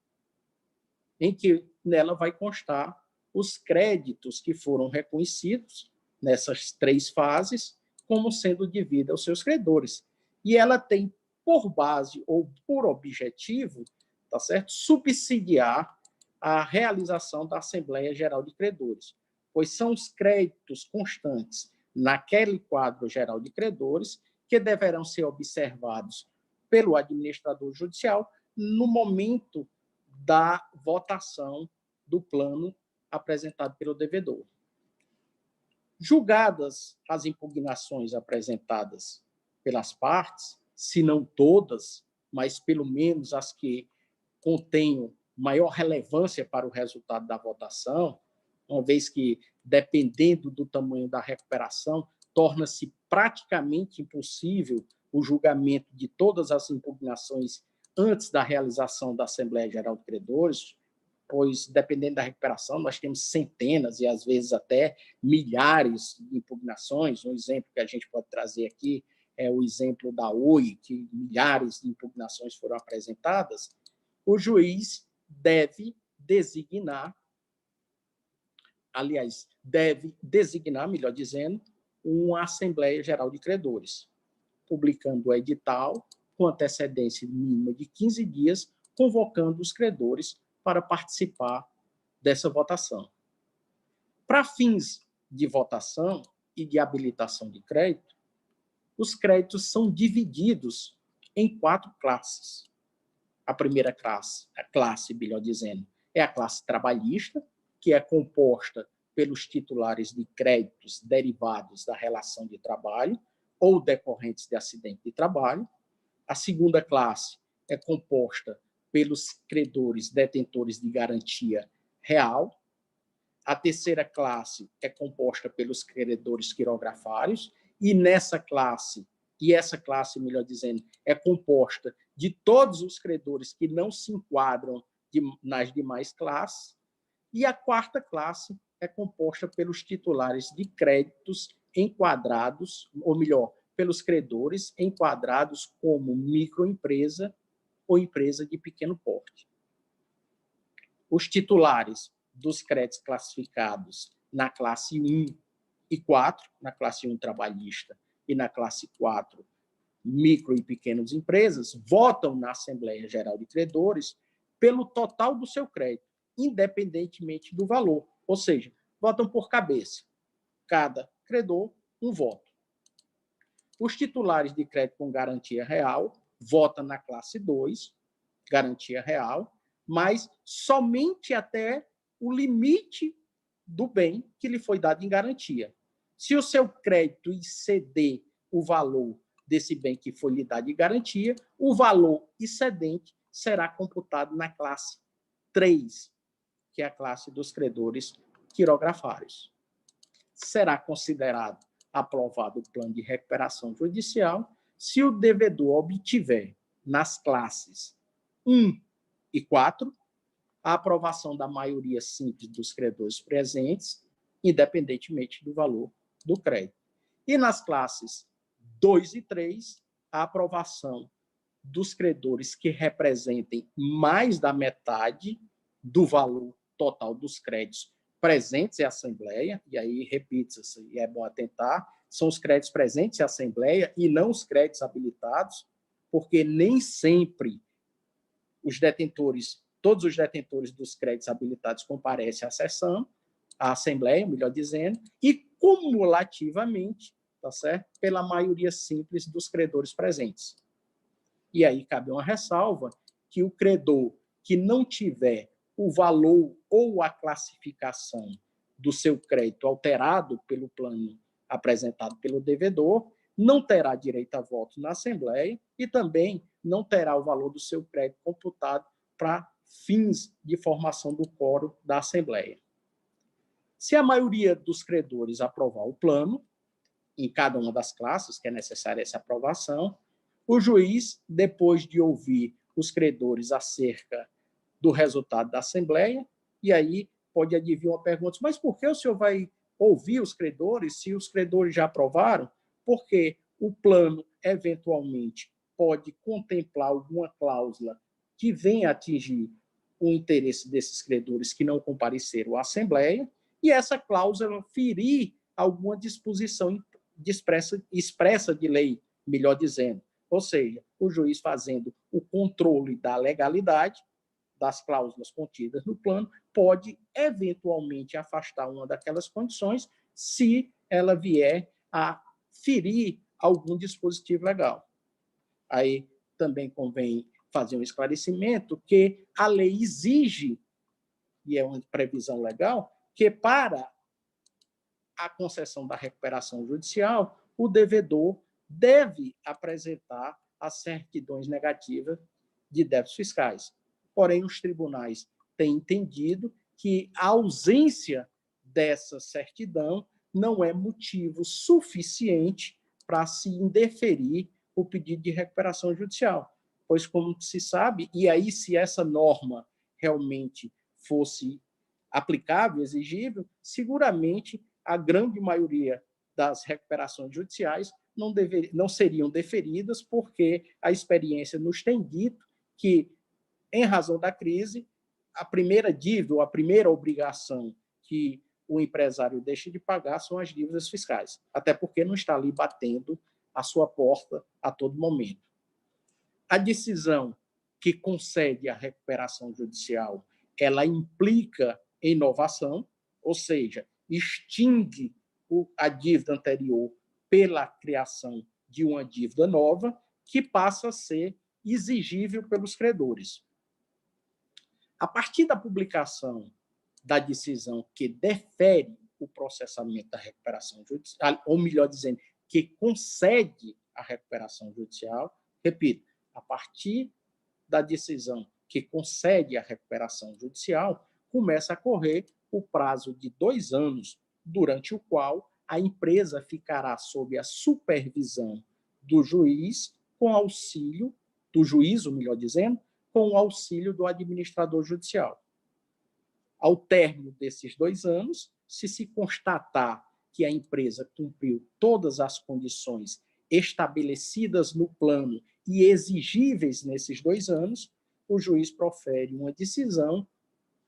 Speaker 4: em que nela vai constar os créditos que foram reconhecidos nessas 3 fases como sendo devidos aos seus credores. E ela tem por base ou por objetivo, tá certo, subsidiar a realização da Assembleia Geral de Credores, pois são os créditos constantes naquele quadro geral de credores que deverão ser observados pelo administrador judicial no momento da votação do plano apresentado pelo devedor. Julgadas as impugnações apresentadas pelas partes, se não todas, mas pelo menos as que contenham maior relevância para o resultado da votação, uma vez que, dependendo do tamanho da recuperação, torna-se praticamente impossível o julgamento de todas as impugnações antes da realização da Assembleia Geral de Credores, pois, dependendo da recuperação, nós temos centenas e, às vezes, até milhares de impugnações. Um exemplo que a gente pode trazer aqui é o exemplo da Oi, que milhares de impugnações foram apresentadas. O juiz deve designar, melhor dizendo, uma Assembleia Geral de Credores, publicando o edital com antecedência mínima de 15 dias, convocando os credores para participar dessa votação. Para fins de votação e de habilitação de crédito, os créditos são divididos em 4 classes. A primeira classe, melhor dizendo, é a classe trabalhista, que é composta pelos titulares de créditos derivados da relação de trabalho ou decorrentes de acidente de trabalho. A segunda classe é composta pelos credores detentores de garantia real. A terceira classe é composta pelos credores quirografários, e essa classe, melhor dizendo, é composta de todos os credores que não se enquadram nas demais classes. E a quarta classe é composta pelos titulares de créditos enquadrados, ou melhor, pelos credores enquadrados como microempresa ou empresa de pequeno porte. Os titulares dos créditos classificados na classe 1 e 4, na classe 1 trabalhista e na classe 4 micro e pequenas empresas, votam na Assembleia Geral de Credores pelo total do seu crédito, independentemente do valor, ou seja, votam por cabeça. Cada credor, um voto. Os titulares de crédito com garantia real votam na classe 2, garantia real, mas somente até o limite do bem que lhe foi dado em garantia. Se o seu crédito exceder o valor desse bem que foi lhe dado em garantia, o valor excedente será computado na classe 3, que é a classe dos credores quirografários. Será considerado aprovado o plano de recuperação judicial se o devedor obtiver nas classes 1 e 4 a aprovação da maioria simples dos credores presentes, independentemente do valor do crédito. E nas classes 2 e 3, a aprovação dos credores que representem mais da metade do valor total dos créditos presentes em assembleia, e aí, repito, e é bom atentar, são os créditos presentes em assembleia e não os créditos habilitados, porque nem sempre todos os detentores dos créditos habilitados comparecem à sessão, à assembleia, melhor dizendo, e cumulativamente, tá certo? Pela maioria simples dos credores presentes. E aí cabe uma ressalva que o credor que não tiver o valor ou a classificação do seu crédito alterado pelo plano apresentado pelo devedor, não terá direito a voto na Assembleia e também não terá o valor do seu crédito computado para fins de formação do quórum da Assembleia. Se a maioria dos credores aprovar o plano, em cada uma das classes que é necessária essa aprovação, o juiz, depois de ouvir os credores acerca do resultado da Assembleia, e aí pode adivinhar uma pergunta, mas por que o senhor vai ouvir os credores se os credores já aprovaram? Porque o plano, eventualmente, pode contemplar alguma cláusula que venha atingir o interesse desses credores que não compareceram à Assembleia, e essa cláusula ferir alguma disposição expressa de lei, melhor dizendo. Ou seja, o juiz fazendo o controle da legalidade das cláusulas contidas no plano pode, eventualmente, afastar uma daquelas condições se ela vier a ferir algum dispositivo legal. Aí também convém fazer um esclarecimento que a lei exige, e é uma previsão legal, que para a concessão da recuperação judicial, o devedor deve apresentar as certidões negativas de débitos fiscais. Porém, os tribunais têm entendido que a ausência dessa certidão não é motivo suficiente para se indeferir o pedido de recuperação judicial. Pois, como se sabe, e aí se essa norma realmente fosse aplicável, exigível, seguramente a grande maioria das recuperações judiciais não seriam deferidas, porque a experiência nos tem dito que, em razão da crise, a primeira dívida, ou a primeira obrigação que o empresário deixa de pagar são as dívidas fiscais, até porque não está ali batendo a sua porta a todo momento. A decisão que concede a recuperação judicial, ela implica em inovação, ou seja, extingue a dívida anterior pela criação de uma dívida nova, que passa a ser exigível pelos credores. A partir da publicação da decisão que defere o processamento da recuperação judicial, ou melhor dizendo, que concede a recuperação judicial, repito, a partir da decisão que concede a recuperação judicial, começa a correr o prazo de 2 anos, durante o qual a empresa ficará sob a supervisão do juiz, com auxílio do juízo, melhor dizendo, com o auxílio do administrador judicial. Ao término desses 2 anos, se constatar que a empresa cumpriu todas as condições estabelecidas no plano e exigíveis nesses 2 anos, o juiz profere uma decisão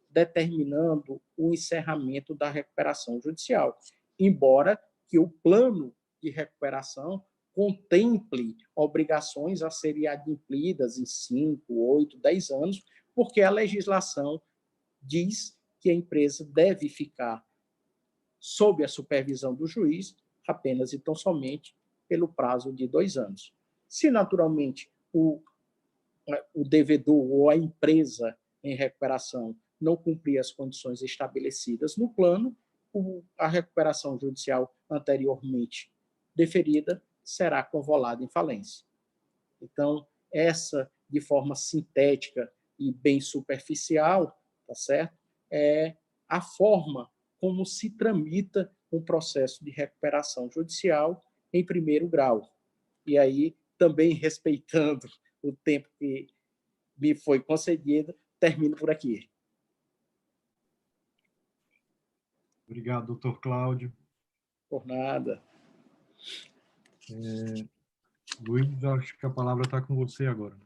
Speaker 4: determinando o encerramento da recuperação judicial, embora que o plano de recuperação contemple obrigações a serem adimplidas em 5, 8, 10 anos, porque a legislação diz que a empresa deve ficar sob a supervisão do juiz apenas e tão somente pelo prazo de 2 anos. Se, naturalmente, o devedor ou a empresa em recuperação não cumprir as condições estabelecidas no plano, a recuperação judicial anteriormente deferida será convolada em falência. Então, essa, de forma sintética e bem superficial, tá certo? É a forma como se tramita um processo de recuperação judicial em primeiro grau. E aí, também respeitando o tempo que me foi concedido, termino por aqui.
Speaker 3: Obrigado, doutor Cláudio.
Speaker 4: Por nada.
Speaker 3: Luiz, acho que a palavra está com você agora.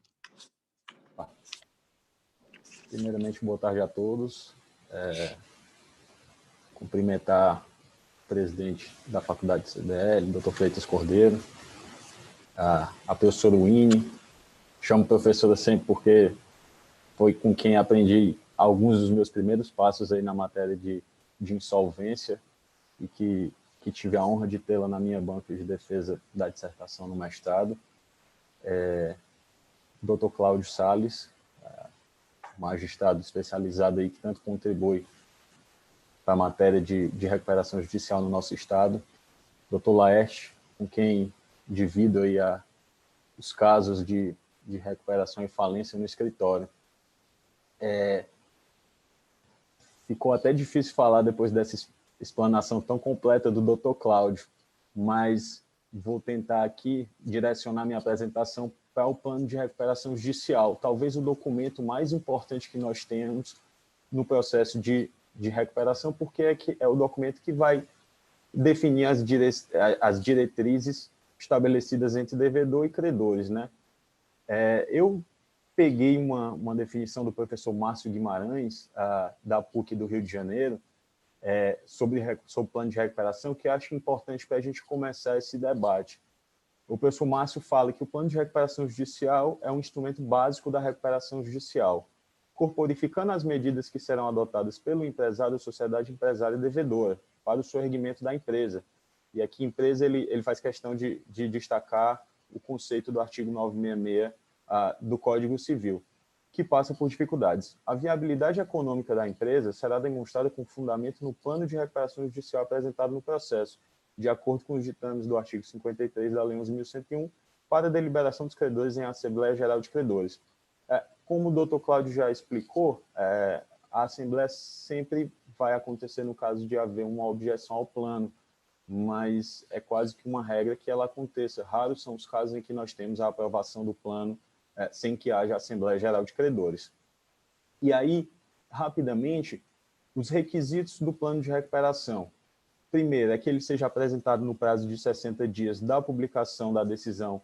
Speaker 5: Primeiramente, boa tarde a todos. Cumprimentar o presidente da Faculdade de CDL, doutor Freitas Cordeiro, a professora Winnie. Chamo professora sempre porque foi com quem aprendi alguns dos meus primeiros passos aí na matéria de insolvência e que tive a honra de tê-la na minha banca de defesa da dissertação no mestrado. Dr. Cláudio Salles, magistrado especializado aí que tanto contribui para a matéria de recuperação judicial no nosso estado. Dr. Laerte, com quem divido aí os casos de recuperação e falência no escritório. Ficou até difícil falar depois dessa explanação tão completa do Dr. Cláudio, mas vou tentar aqui direcionar minha apresentação para o plano de recuperação judicial, talvez o documento mais importante que nós temos no processo de recuperação, porque é o documento que vai definir as diretrizes estabelecidas entre devedor e credores, né? Eu peguei uma definição do professor Márcio Guimarães, da PUC do Rio de Janeiro, sobre o plano de recuperação, que acho importante para a gente começar esse debate. O professor Márcio fala que o plano de recuperação judicial é um instrumento básico da recuperação judicial, corporificando as medidas que serão adotadas pelo empresário ou sociedade empresária devedora para o soerguimento da empresa. E aqui, empresa, ele faz questão de destacar o conceito do artigo 966 do Código Civil, que passa por dificuldades. A viabilidade econômica da empresa será demonstrada com fundamento no plano de recuperação judicial apresentado no processo, de acordo com os ditames do artigo 53 da Lei 11.101, para a deliberação dos credores em Assembleia Geral de Credores. Como o doutor Cláudio já explicou, a Assembleia sempre vai acontecer no caso de haver uma objeção ao plano, mas é quase que uma regra que ela aconteça. Raros são os casos em que nós temos a aprovação do plano sem que haja Assembleia Geral de Credores. E aí, rapidamente, os requisitos do plano de recuperação. Primeiro, é que ele seja apresentado no prazo de 60 dias da publicação da decisão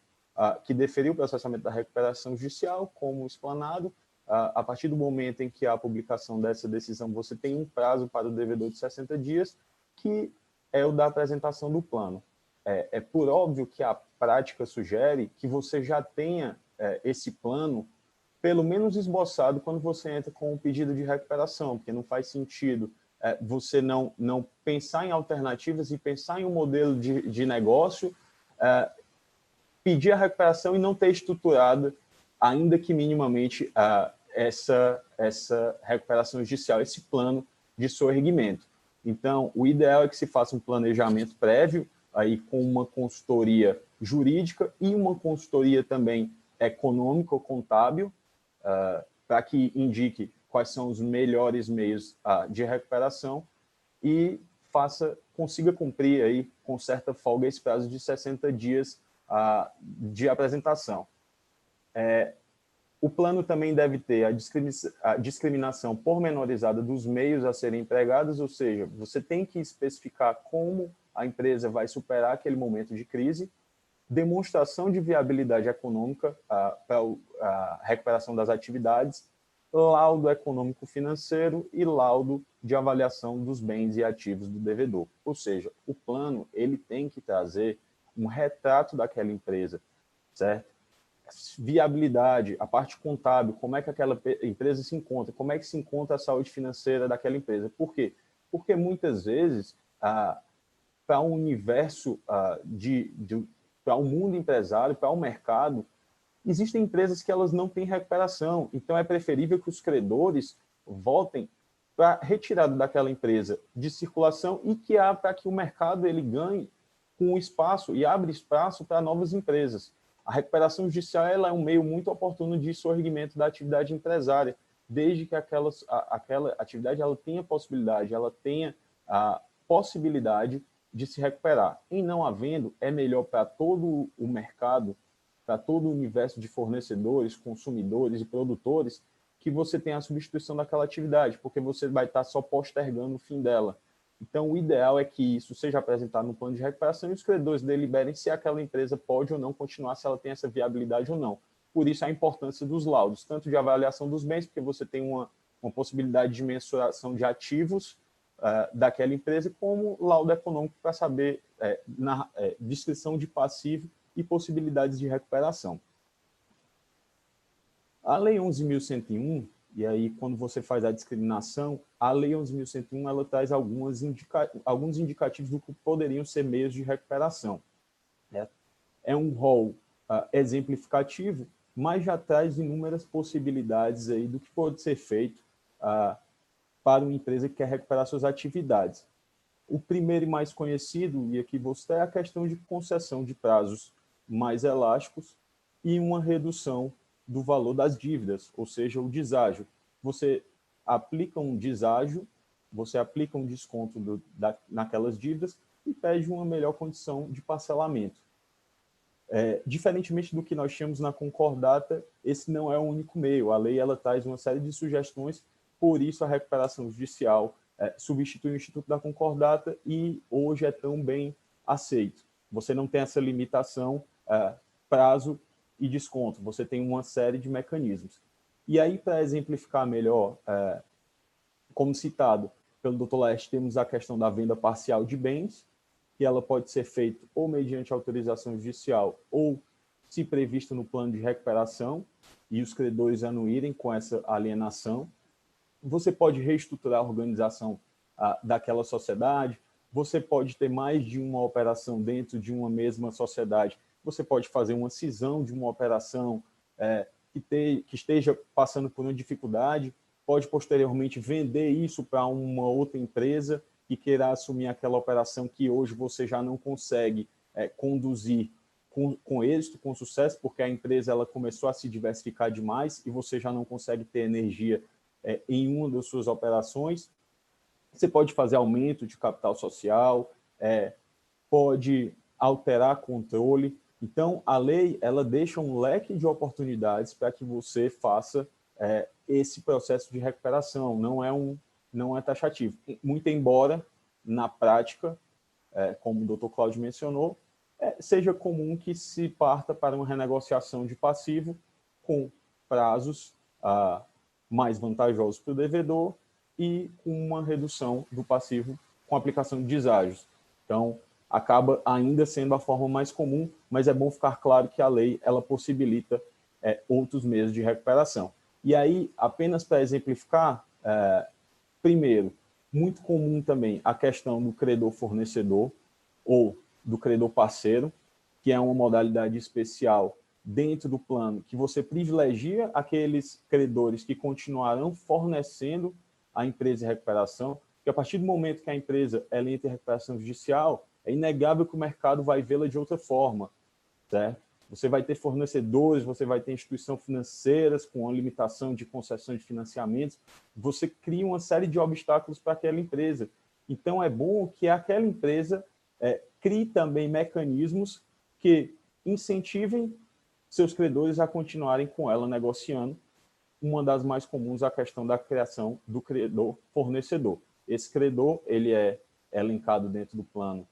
Speaker 5: que deferiu o processamento da recuperação judicial, como explanado. A partir do momento em que há a publicação dessa decisão, você tem um prazo para o devedor de 60 dias, que é o da apresentação do plano. É por óbvio que a prática sugere que você já tenha esse plano, pelo menos esboçado, quando você entra com um pedido de recuperação, porque não faz sentido você não pensar em alternativas e pensar em um modelo de negócio, pedir a recuperação e não ter estruturado, ainda que minimamente, essa recuperação judicial, esse plano de soerguimento. Então, o ideal é que se faça um planejamento prévio, aí com uma consultoria jurídica e uma consultoria também econômica ou contábil, para que indique quais são os melhores meios de recuperação e consiga cumprir aí, com certa folga, esse prazo de 60 dias de apresentação. O plano também deve ter a discriminação pormenorizada dos meios a serem empregados, ou seja, você tem que especificar como a empresa vai superar aquele momento de crise, demonstração de viabilidade econômica para a recuperação das atividades, laudo econômico-financeiro e laudo de avaliação dos bens e ativos do devedor. Ou seja, o plano ele tem que trazer um retrato daquela empresa, certo? Viabilidade, a parte contábil, como é que aquela empresa se encontra, como é que se encontra a saúde financeira daquela empresa. Por quê? Porque muitas vezes, para um universo, para o mundo empresário, para o mercado, existem empresas que elas não têm recuperação, então é preferível que os credores voltem para a retirada daquela empresa de circulação e para que o mercado ele ganhe com o espaço e abre espaço para novas empresas. A recuperação judicial ela é um meio muito oportuno de soerguimento da atividade empresária, desde que aquela atividade ela tenha a possibilidade de se recuperar. Em não havendo, é melhor para todo o mercado, para todo o universo de fornecedores, consumidores e produtores, que você tenha a substituição daquela atividade, porque você vai estar só postergando o fim dela. Então, o ideal é que isso seja apresentado no plano de recuperação e os credores deliberem se aquela empresa pode ou não continuar, se ela tem essa viabilidade ou não. Por isso, a importância dos laudos, tanto de avaliação dos bens, porque você tem uma possibilidade de mensuração de ativos daquela empresa, como laudo econômico para saber descrição de passivo e possibilidades de recuperação. A Lei 11.101, e aí quando você faz a discriminação, a Lei 11.101 ela traz alguns indicativos do que poderiam ser meios de recuperação. É um rol exemplificativo, mas já traz inúmeras possibilidades aí do que pode ser feito para uma empresa que quer recuperar suas atividades. O primeiro e mais conhecido, e aqui vou citar, é a questão de concessão de prazos mais elásticos e uma redução do valor das dívidas, ou seja, o deságio. Você aplica um deságio, você aplica um desconto naquelas dívidas e pede uma melhor condição de parcelamento. Diferentemente do que nós tínhamos na concordata, esse não é o único meio. A lei ela traz uma série de sugestões, por isso a recuperação judicial substitui o Instituto da Concordata e hoje é tão bem aceito. Você não tem essa limitação, prazo e desconto, você tem uma série de mecanismos. E aí, para exemplificar melhor, como citado pelo Dr. Laerte, temos a questão da venda parcial de bens, que ela pode ser feita ou mediante autorização judicial ou se prevista no plano de recuperação e os credores anuírem com essa alienação. Você pode reestruturar a organização daquela sociedade, você pode ter mais de uma operação dentro de uma mesma sociedade, você pode fazer uma cisão de uma operação que esteja passando por uma dificuldade, pode posteriormente vender isso para uma outra empresa que queira assumir aquela operação que hoje você já não consegue conduzir com êxito, com sucesso, porque a empresa ela começou a se diversificar demais e você já não consegue ter energia em uma das suas operações. Você pode fazer aumento de capital social, pode alterar controle. Então, a lei ela deixa um leque de oportunidades para que você faça esse processo de recuperação. Não é taxativo. Muito embora, na prática, como o Dr. Cláudio mencionou, seja comum que se parta para uma renegociação de passivo com prazos mais vantajosos para o devedor e com uma redução do passivo com aplicação de deságios. Então, acaba ainda sendo a forma mais comum, mas é bom ficar claro que a lei ela possibilita outros meios de recuperação. E aí, apenas para exemplificar, primeiro, muito comum também a questão do credor fornecedor ou do credor parceiro, que é uma modalidade especial dentro do plano, que você privilegia aqueles credores que continuarão fornecendo a empresa em recuperação, porque a partir do momento que a empresa ela entra em recuperação judicial, é inegável que o mercado vai vê-la de outra forma, certo? Você vai ter fornecedores, você vai ter instituições financeiras com uma limitação de concessão de financiamentos, você cria uma série de obstáculos para aquela empresa. Então, é bom que aquela empresa crie também mecanismos que incentivem seus credores a continuarem com ela negociando. Uma das mais comuns é a questão da criação do credor fornecedor. Esse credor ele é elencado dentro do plano,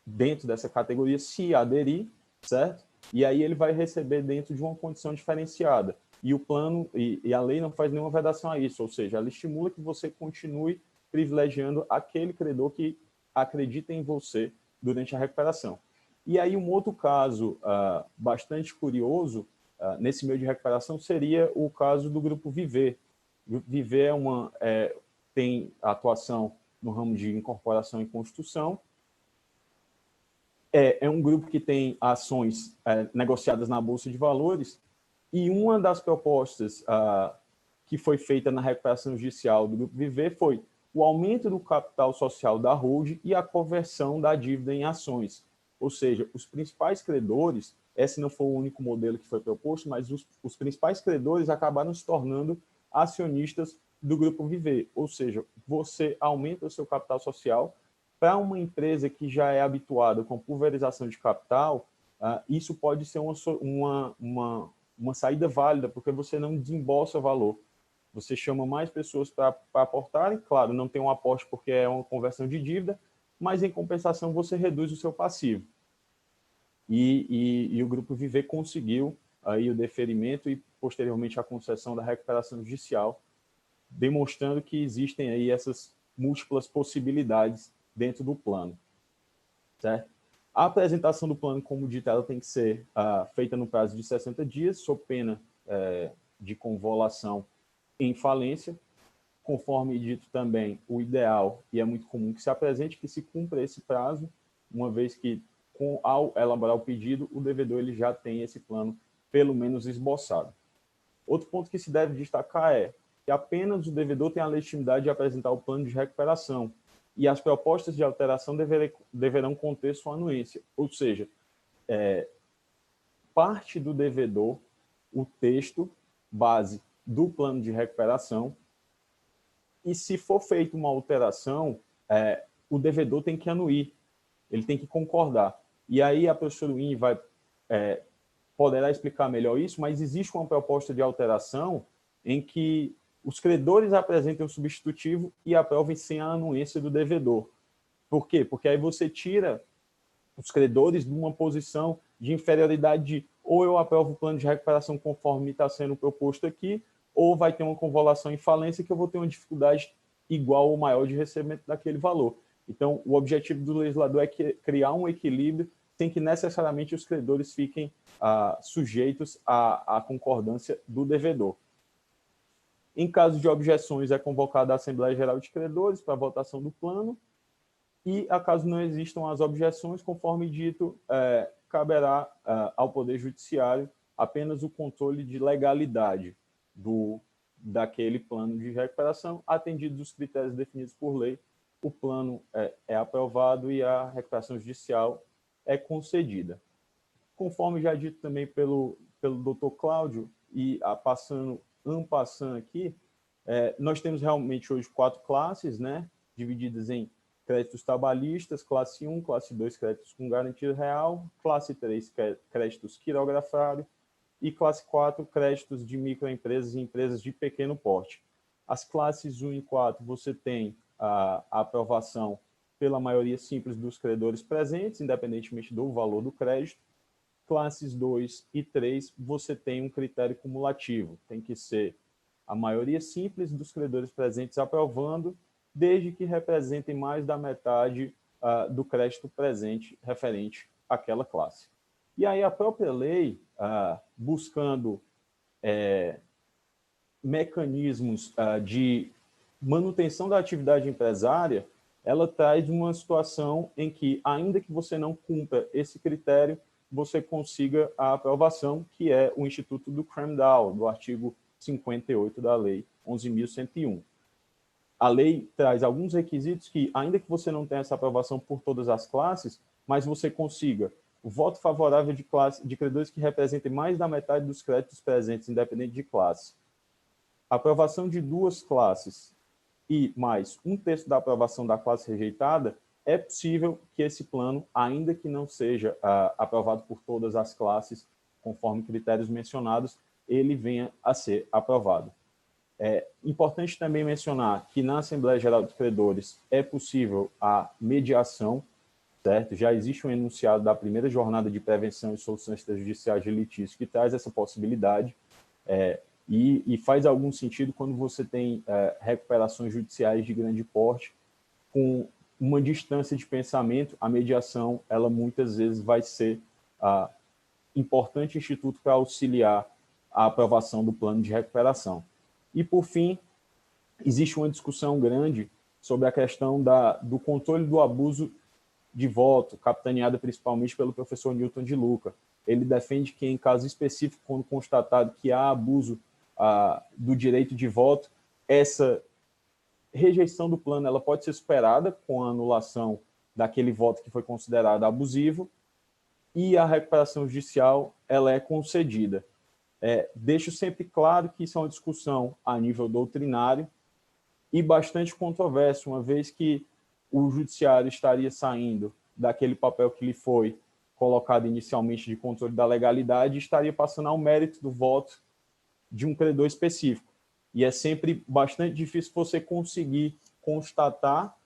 Speaker 5: dentro dessa categoria, se aderir, certo? E aí ele vai receber dentro de uma condição diferenciada. E o plano, e a lei não faz nenhuma vedação a isso, ou seja, ela estimula que você continue privilegiando aquele credor que acredita em você durante a recuperação. E aí um outro caso bastante curioso nesse meio de recuperação seria o caso do Grupo Viver. O Viver tem atuação no ramo de incorporação e construção. É um grupo que tem ações negociadas na Bolsa de Valores e uma das propostas que foi feita na recuperação judicial do Grupo Viver foi o aumento do capital social da holding e a conversão da dívida em ações. Ou seja, os principais credores, esse não foi o único modelo que foi proposto, mas os principais credores acabaram se tornando acionistas do Grupo Viver. Ou seja, você aumenta o seu capital social. Para uma empresa que já é habituada com pulverização de capital, isso pode ser uma saída válida, porque você não desembolsa valor. você chama mais pessoas para aportarem, claro, não tem um aporte porque é uma conversão de dívida, mas em compensação você reduz o seu passivo. E o Grupo Viver conseguiu aí o deferimento e posteriormente a concessão da recuperação judicial, demonstrando que existem aí essas múltiplas possibilidades dentro do plano, certo? A apresentação do plano, como dito, ela tem que ser feita no prazo de 60 dias, sob pena de convolução em falência. Conforme dito também, o ideal, e é muito comum que se apresente, que se cumpra esse prazo, uma vez que, ao elaborar o pedido, o devedor ele já tem esse plano, pelo menos, esboçado. Outro ponto que se deve destacar é que apenas o devedor tem a legitimidade de apresentar o plano de recuperação, e as propostas de alteração deverão conter sua anuência, ou seja, parte do devedor o texto base do plano de recuperação, e se for feita uma alteração, o devedor tem que anuir, ele tem que concordar. E aí a professora Winnie poderá explicar melhor isso, mas existe uma proposta de alteração em que os credores apresentem o substitutivo e aprovem sem a anuência do devedor. Por quê? Porque aí você tira os credores de uma posição de inferioridade de ou eu aprovo o plano de recuperação conforme está sendo proposto aqui, ou vai ter uma convolução em falência que eu vou ter uma dificuldade igual ou maior de recebimento daquele valor. Então, o objetivo do legislador é criar um equilíbrio sem que necessariamente os credores fiquem sujeitos à concordância do devedor. Em caso de objeções, é convocada a Assembleia Geral de Credores para votação do plano, e, caso não existam as objeções, conforme dito, caberá ao Poder Judiciário apenas o controle de legalidade daquele plano de recuperação, atendidos os critérios definidos por lei, o plano é aprovado e a recuperação judicial é concedida. Conforme já dito também pelo Dr. Cláudio, e passando aqui, nós temos realmente hoje 4 classes, né, divididas em créditos trabalhistas, classe 1, classe 2, créditos com garantia real, classe 3, créditos quirografários, e classe 4, créditos de microempresas e empresas de pequeno porte. As classes 1 e 4, você tem a aprovação pela maioria simples dos credores presentes, independentemente do valor do crédito. Classes 2 e 3, você tem um critério cumulativo, tem que ser a maioria simples dos credores presentes aprovando, desde que representem mais da metade do crédito presente referente àquela classe. E aí a própria lei, buscando mecanismos de manutenção da atividade empresária, ela traz uma situação em que, ainda que você não cumpra esse critério, você consiga a aprovação, que é o Instituto do Cram-Down, do artigo 58 da Lei 11.101. A lei traz alguns requisitos que, ainda que você não tenha essa aprovação por todas as classes, mas você consiga o voto favorável de credores que representem mais da metade dos créditos presentes, independente de classe. A aprovação de 2 classes e mais 1/3 da aprovação da classe rejeitada, é possível que esse plano, ainda que não seja aprovado por todas as classes, conforme critérios mencionados, ele venha a ser aprovado. É importante também mencionar que na Assembleia Geral de Credores é possível a mediação, certo? Já existe um enunciado da primeira jornada de prevenção e solução extrajudicial de litígio que traz essa possibilidade, e faz algum sentido quando você tem recuperações judiciais de grande porte, com uma distância de pensamento. A mediação, ela muitas vezes vai ser importante instituto para auxiliar a aprovação do plano de recuperação. E, por fim, existe uma discussão grande sobre a questão do controle do abuso de voto, capitaneada principalmente pelo professor Newton de Luca. Ele defende que, em caso específico, quando constatado que há abuso do direito de voto, essa rejeição do plano ela pode ser superada com a anulação daquele voto que foi considerado abusivo, e a recuperação judicial ela é concedida. Deixo sempre claro que isso é uma discussão a nível doutrinário e bastante controversa, uma vez que o judiciário estaria saindo daquele papel que lhe foi colocado inicialmente de controle da legalidade e estaria passando ao mérito do voto de um credor específico. E é sempre bastante difícil você conseguir constatar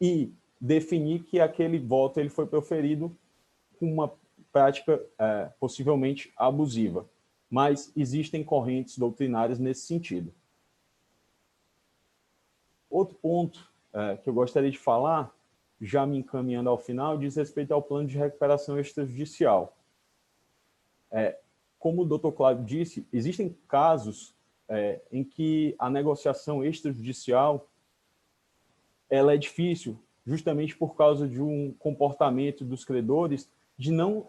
Speaker 5: e definir que aquele voto ele foi proferido com uma prática possivelmente abusiva. Mas existem correntes doutrinárias nesse sentido. Outro ponto que eu gostaria de falar, já me encaminhando ao final, diz respeito ao plano de recuperação extrajudicial. Como o Dr. Cláudio disse, existem casos em que a negociação extrajudicial ela é difícil, justamente por causa de um comportamento dos credores de não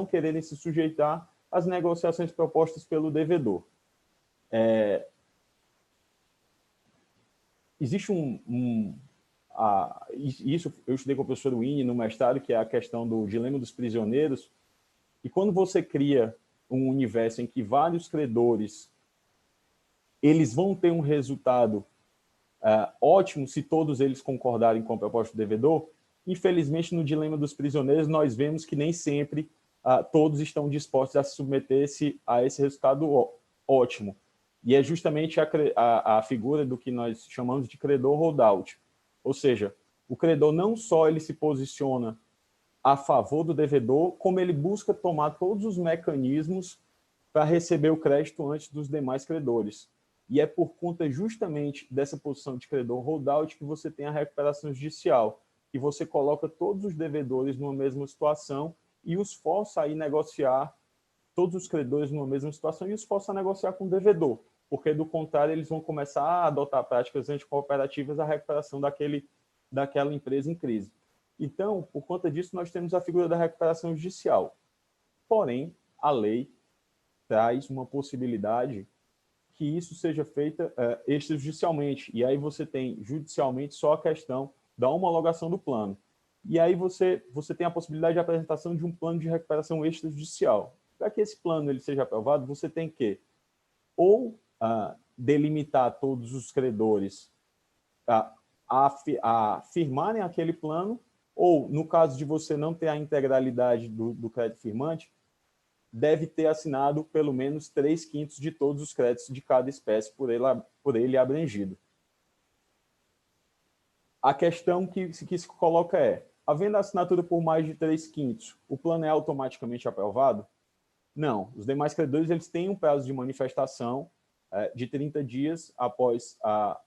Speaker 5: quererem se sujeitar às negociações propostas pelo devedor. Existe isso eu estudei com o professor Winnie no mestrado, que é a questão do dilema dos prisioneiros, e quando você cria um universo em que vários credores eles vão ter um resultado ótimo se todos eles concordarem com a proposta do devedor, infelizmente, no dilema dos prisioneiros, nós vemos que nem sempre todos estão dispostos a se submeter-se a esse resultado ótimo. E é justamente a figura do que nós chamamos de credor holdout. Ou seja, o credor não só ele se posiciona a favor do devedor, como ele busca tomar todos os mecanismos para receber o crédito antes dos demais credores. E é por conta justamente dessa posição de credor holdout que você tem a recuperação judicial, que você coloca todos os devedores numa mesma situação e os força a ir negociar, todos os credores numa mesma situação e os força a negociar com o devedor, porque do contrário eles vão começar a adotar práticas anticooperativas à recuperação daquela empresa em crise. Então, por conta disso, nós temos a figura da recuperação judicial. Porém, a lei traz uma possibilidade que isso seja feita extrajudicialmente. E aí você tem judicialmente só a questão da homologação do plano. E aí você tem a possibilidade de apresentação de um plano de recuperação extrajudicial. Para que esse plano ele seja aprovado, você tem que ou delimitar todos os credores a firmarem aquele plano, ou, no caso de você não ter a integralidade do crédito firmante, deve ter assinado pelo menos 3/5 de todos os créditos de cada espécie por ele abrangido. A questão que se coloca é, havendo assinatura por mais de 3/5, o plano é automaticamente aprovado? Não. Os demais credores eles têm um prazo de manifestação de 30 dias após a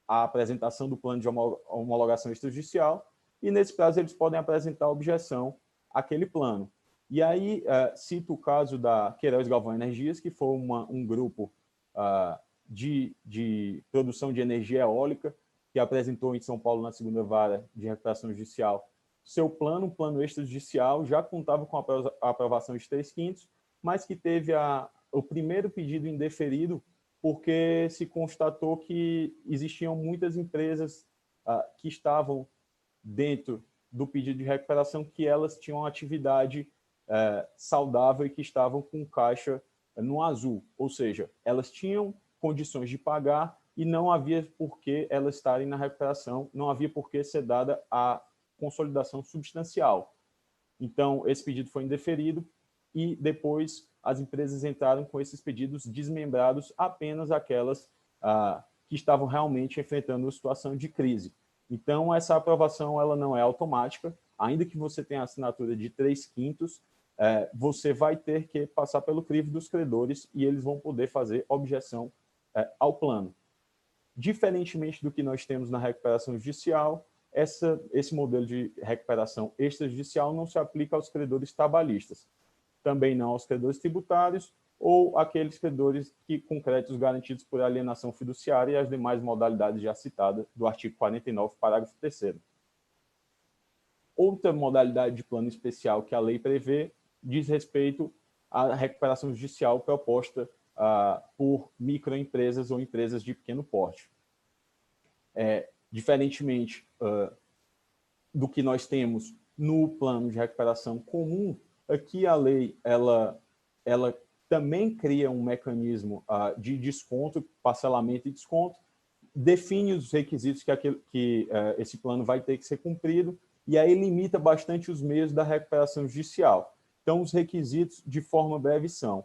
Speaker 5: apresentação do plano de homologação extrajudicial, e nesse prazo eles podem apresentar objeção àquele plano. E aí, cito o caso da Queiroz Galvão Energias, que foi um grupo de produção de energia eólica, que apresentou em São Paulo, na segunda vara de recuperação judicial, seu plano, um plano extrajudicial, já contava com a aprovação de 3/5, mas que teve o primeiro pedido indeferido, porque se constatou que existiam muitas empresas que estavam dentro do pedido de recuperação, que elas tinham atividade saudável e que estavam com caixa no azul, ou seja, elas tinham condições de pagar e não havia por que elas estarem na recuperação, não havia por que ser dada a consolidação substancial. Então, esse pedido foi indeferido e depois as empresas entraram com esses pedidos desmembrados, apenas aquelas que estavam realmente enfrentando uma situação de crise. Então, essa aprovação ela não é automática, ainda que você tenha a assinatura de 3/5, você vai ter que passar pelo crivo dos credores e eles vão poder fazer objeção ao plano. Diferentemente do que nós temos na recuperação judicial, esse modelo de recuperação extrajudicial não se aplica aos credores trabalhistas, também não aos credores tributários ou aqueles credores com créditos garantidos por alienação fiduciária e as demais modalidades já citadas do artigo 49, parágrafo 3º. Outra modalidade de plano especial que a lei prevê diz respeito à recuperação judicial proposta por microempresas ou empresas de pequeno porte. Diferentemente do que nós temos no plano de recuperação comum, aqui a lei ela também cria um mecanismo de desconto, parcelamento e desconto, define os requisitos que esse plano vai ter que ser cumprido, e aí limita bastante os meios da recuperação judicial. Então, os requisitos, de forma breve, são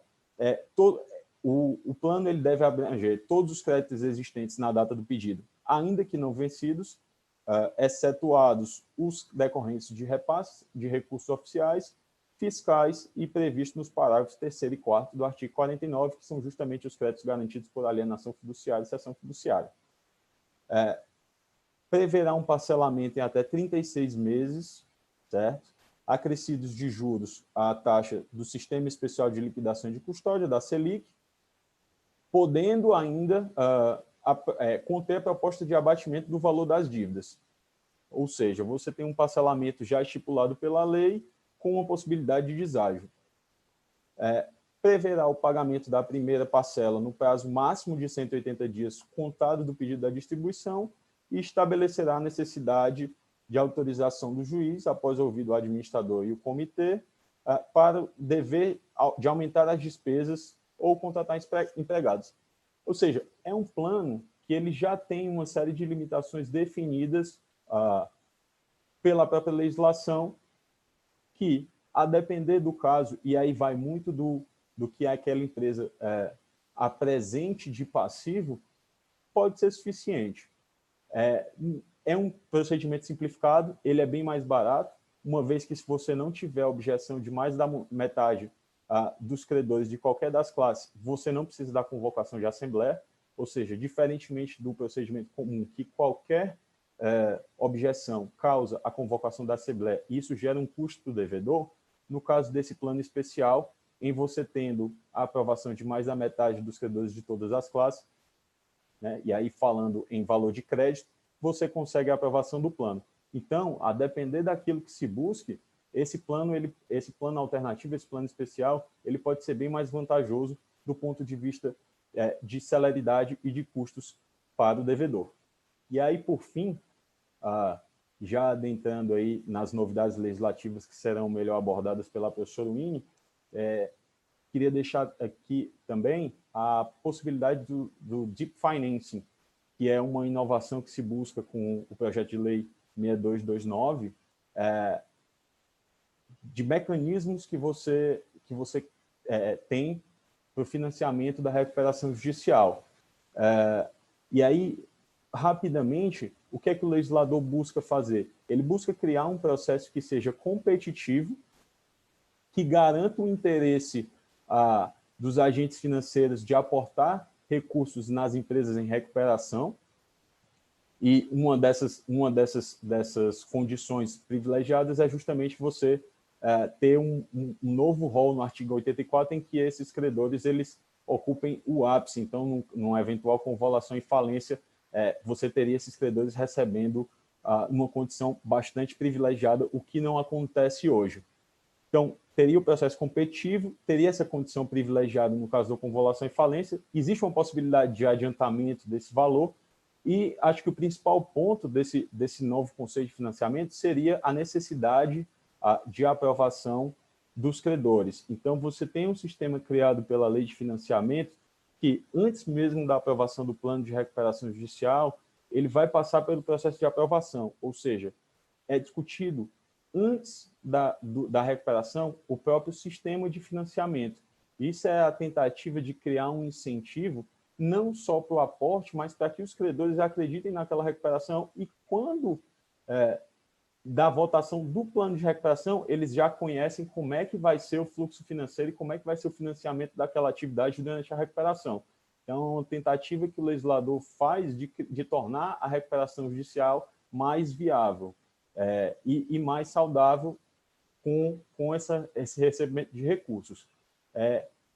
Speaker 5: o plano ele deve abranger todos os créditos existentes na data do pedido, ainda que não vencidos, excetuados os decorrentes de repasses de recursos oficiais, fiscais e previstos nos parágrafos 3º e 4º do artigo 49, que são justamente os créditos garantidos por alienação fiduciária e cessão fiduciária. Preverá um parcelamento em até 36 meses, certo? Acrescidos de juros à taxa do Sistema Especial de Liquidação de Custódia, da Selic, podendo ainda conter a proposta de abatimento do valor das dívidas. Ou seja, você tem um parcelamento já estipulado pela lei com uma possibilidade de deságio. Preverá o pagamento da primeira parcela no prazo máximo de 180 dias contado do pedido da distribuição e estabelecerá a necessidade de autorização do juiz, após ouvido o administrador e o comitê, para o dever de aumentar as despesas ou contratar empregados. Ou seja, é um plano que ele já tem uma série de limitações definidas pela própria legislação, que, a depender do caso, e aí vai muito do que aquela empresa apresente de passivo, pode ser suficiente. É um procedimento simplificado, ele é bem mais barato, uma vez que, se você não tiver objeção de mais da metade dos credores de qualquer das classes, você não precisa da convocação de assembleia, ou seja, diferentemente do procedimento comum, que qualquer objeção causa a convocação da assembleia, e isso gera um custo do devedor. No caso desse plano especial, em você tendo a aprovação de mais da metade dos credores de todas as classes, né, e aí falando em valor de crédito, você consegue a aprovação do plano. Então, a depender daquilo que se busque, esse plano alternativo, esse plano especial, ele pode ser bem mais vantajoso do ponto de vista de celeridade e de custos para o devedor. E aí, por fim, já adentrando aí nas novidades legislativas que serão melhor abordadas pela professora Winnie, queria deixar aqui também a possibilidade do Deep Financing, que é uma inovação que se busca com o projeto de lei 6229, de mecanismos que você tem para o financiamento da recuperação judicial. E aí, rapidamente, o que é que o legislador busca fazer? Ele busca criar um processo que seja competitivo, que garanta o interesse dos agentes financeiros de aportar recursos nas empresas em recuperação, e uma dessas condições privilegiadas é justamente você ter um novo rol no artigo 84, em que esses credores eles ocupem o ápice. Então, numa eventual convolução e falência, você teria esses credores recebendo uma condição bastante privilegiada, o que não acontece hoje. Então, teria o processo competitivo, teria essa condição privilegiada no caso da convolução e falência, existe uma possibilidade de adiantamento desse valor, e acho que o principal ponto desse novo conceito de financiamento seria a necessidade de aprovação dos credores. Então, você tem um sistema criado pela lei de financiamento que, antes mesmo da aprovação do plano de recuperação judicial, ele vai passar pelo processo de aprovação, ou seja, é discutido antes da recuperação o próprio sistema de financiamento. Isso é a tentativa de criar um incentivo não só para o aporte, mas para que os credores acreditem naquela recuperação, e quando da votação do plano de recuperação, eles já conhecem como é que vai ser o fluxo financeiro e como é que vai ser o financiamento daquela atividade durante a recuperação. Então, é uma tentativa que o legislador faz de tornar a recuperação judicial mais viável e mais saudável com esse recebimento de recursos.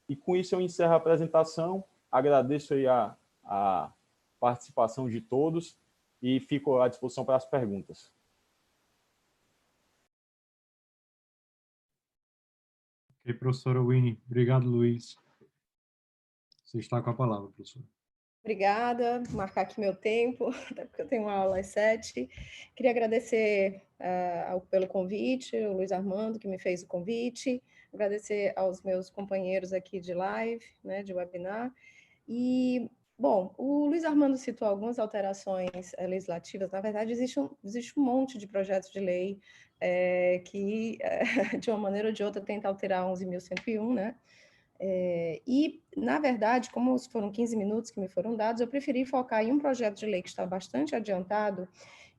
Speaker 5: E com isso eu encerro a apresentação, agradeço aí a participação de todos e fico à disposição para as perguntas.
Speaker 3: Ok, professora Winnie. Obrigado, Luiz. Você está com a palavra, professora.
Speaker 6: Obrigada, vou marcar aqui meu tempo, até porque eu tenho uma aula às 7. Queria agradecer pelo convite, o Luiz Armando, que me fez o convite, agradecer aos meus companheiros aqui de live, né, de webinar. E, bom, o Luiz Armando citou algumas alterações legislativas. Na verdade, existe um monte de projetos de lei que, de uma maneira ou de outra, tenta alterar 11.101, né? E na verdade, como foram 15 minutos que me foram dados, eu preferi focar em um projeto de lei que está bastante adiantado,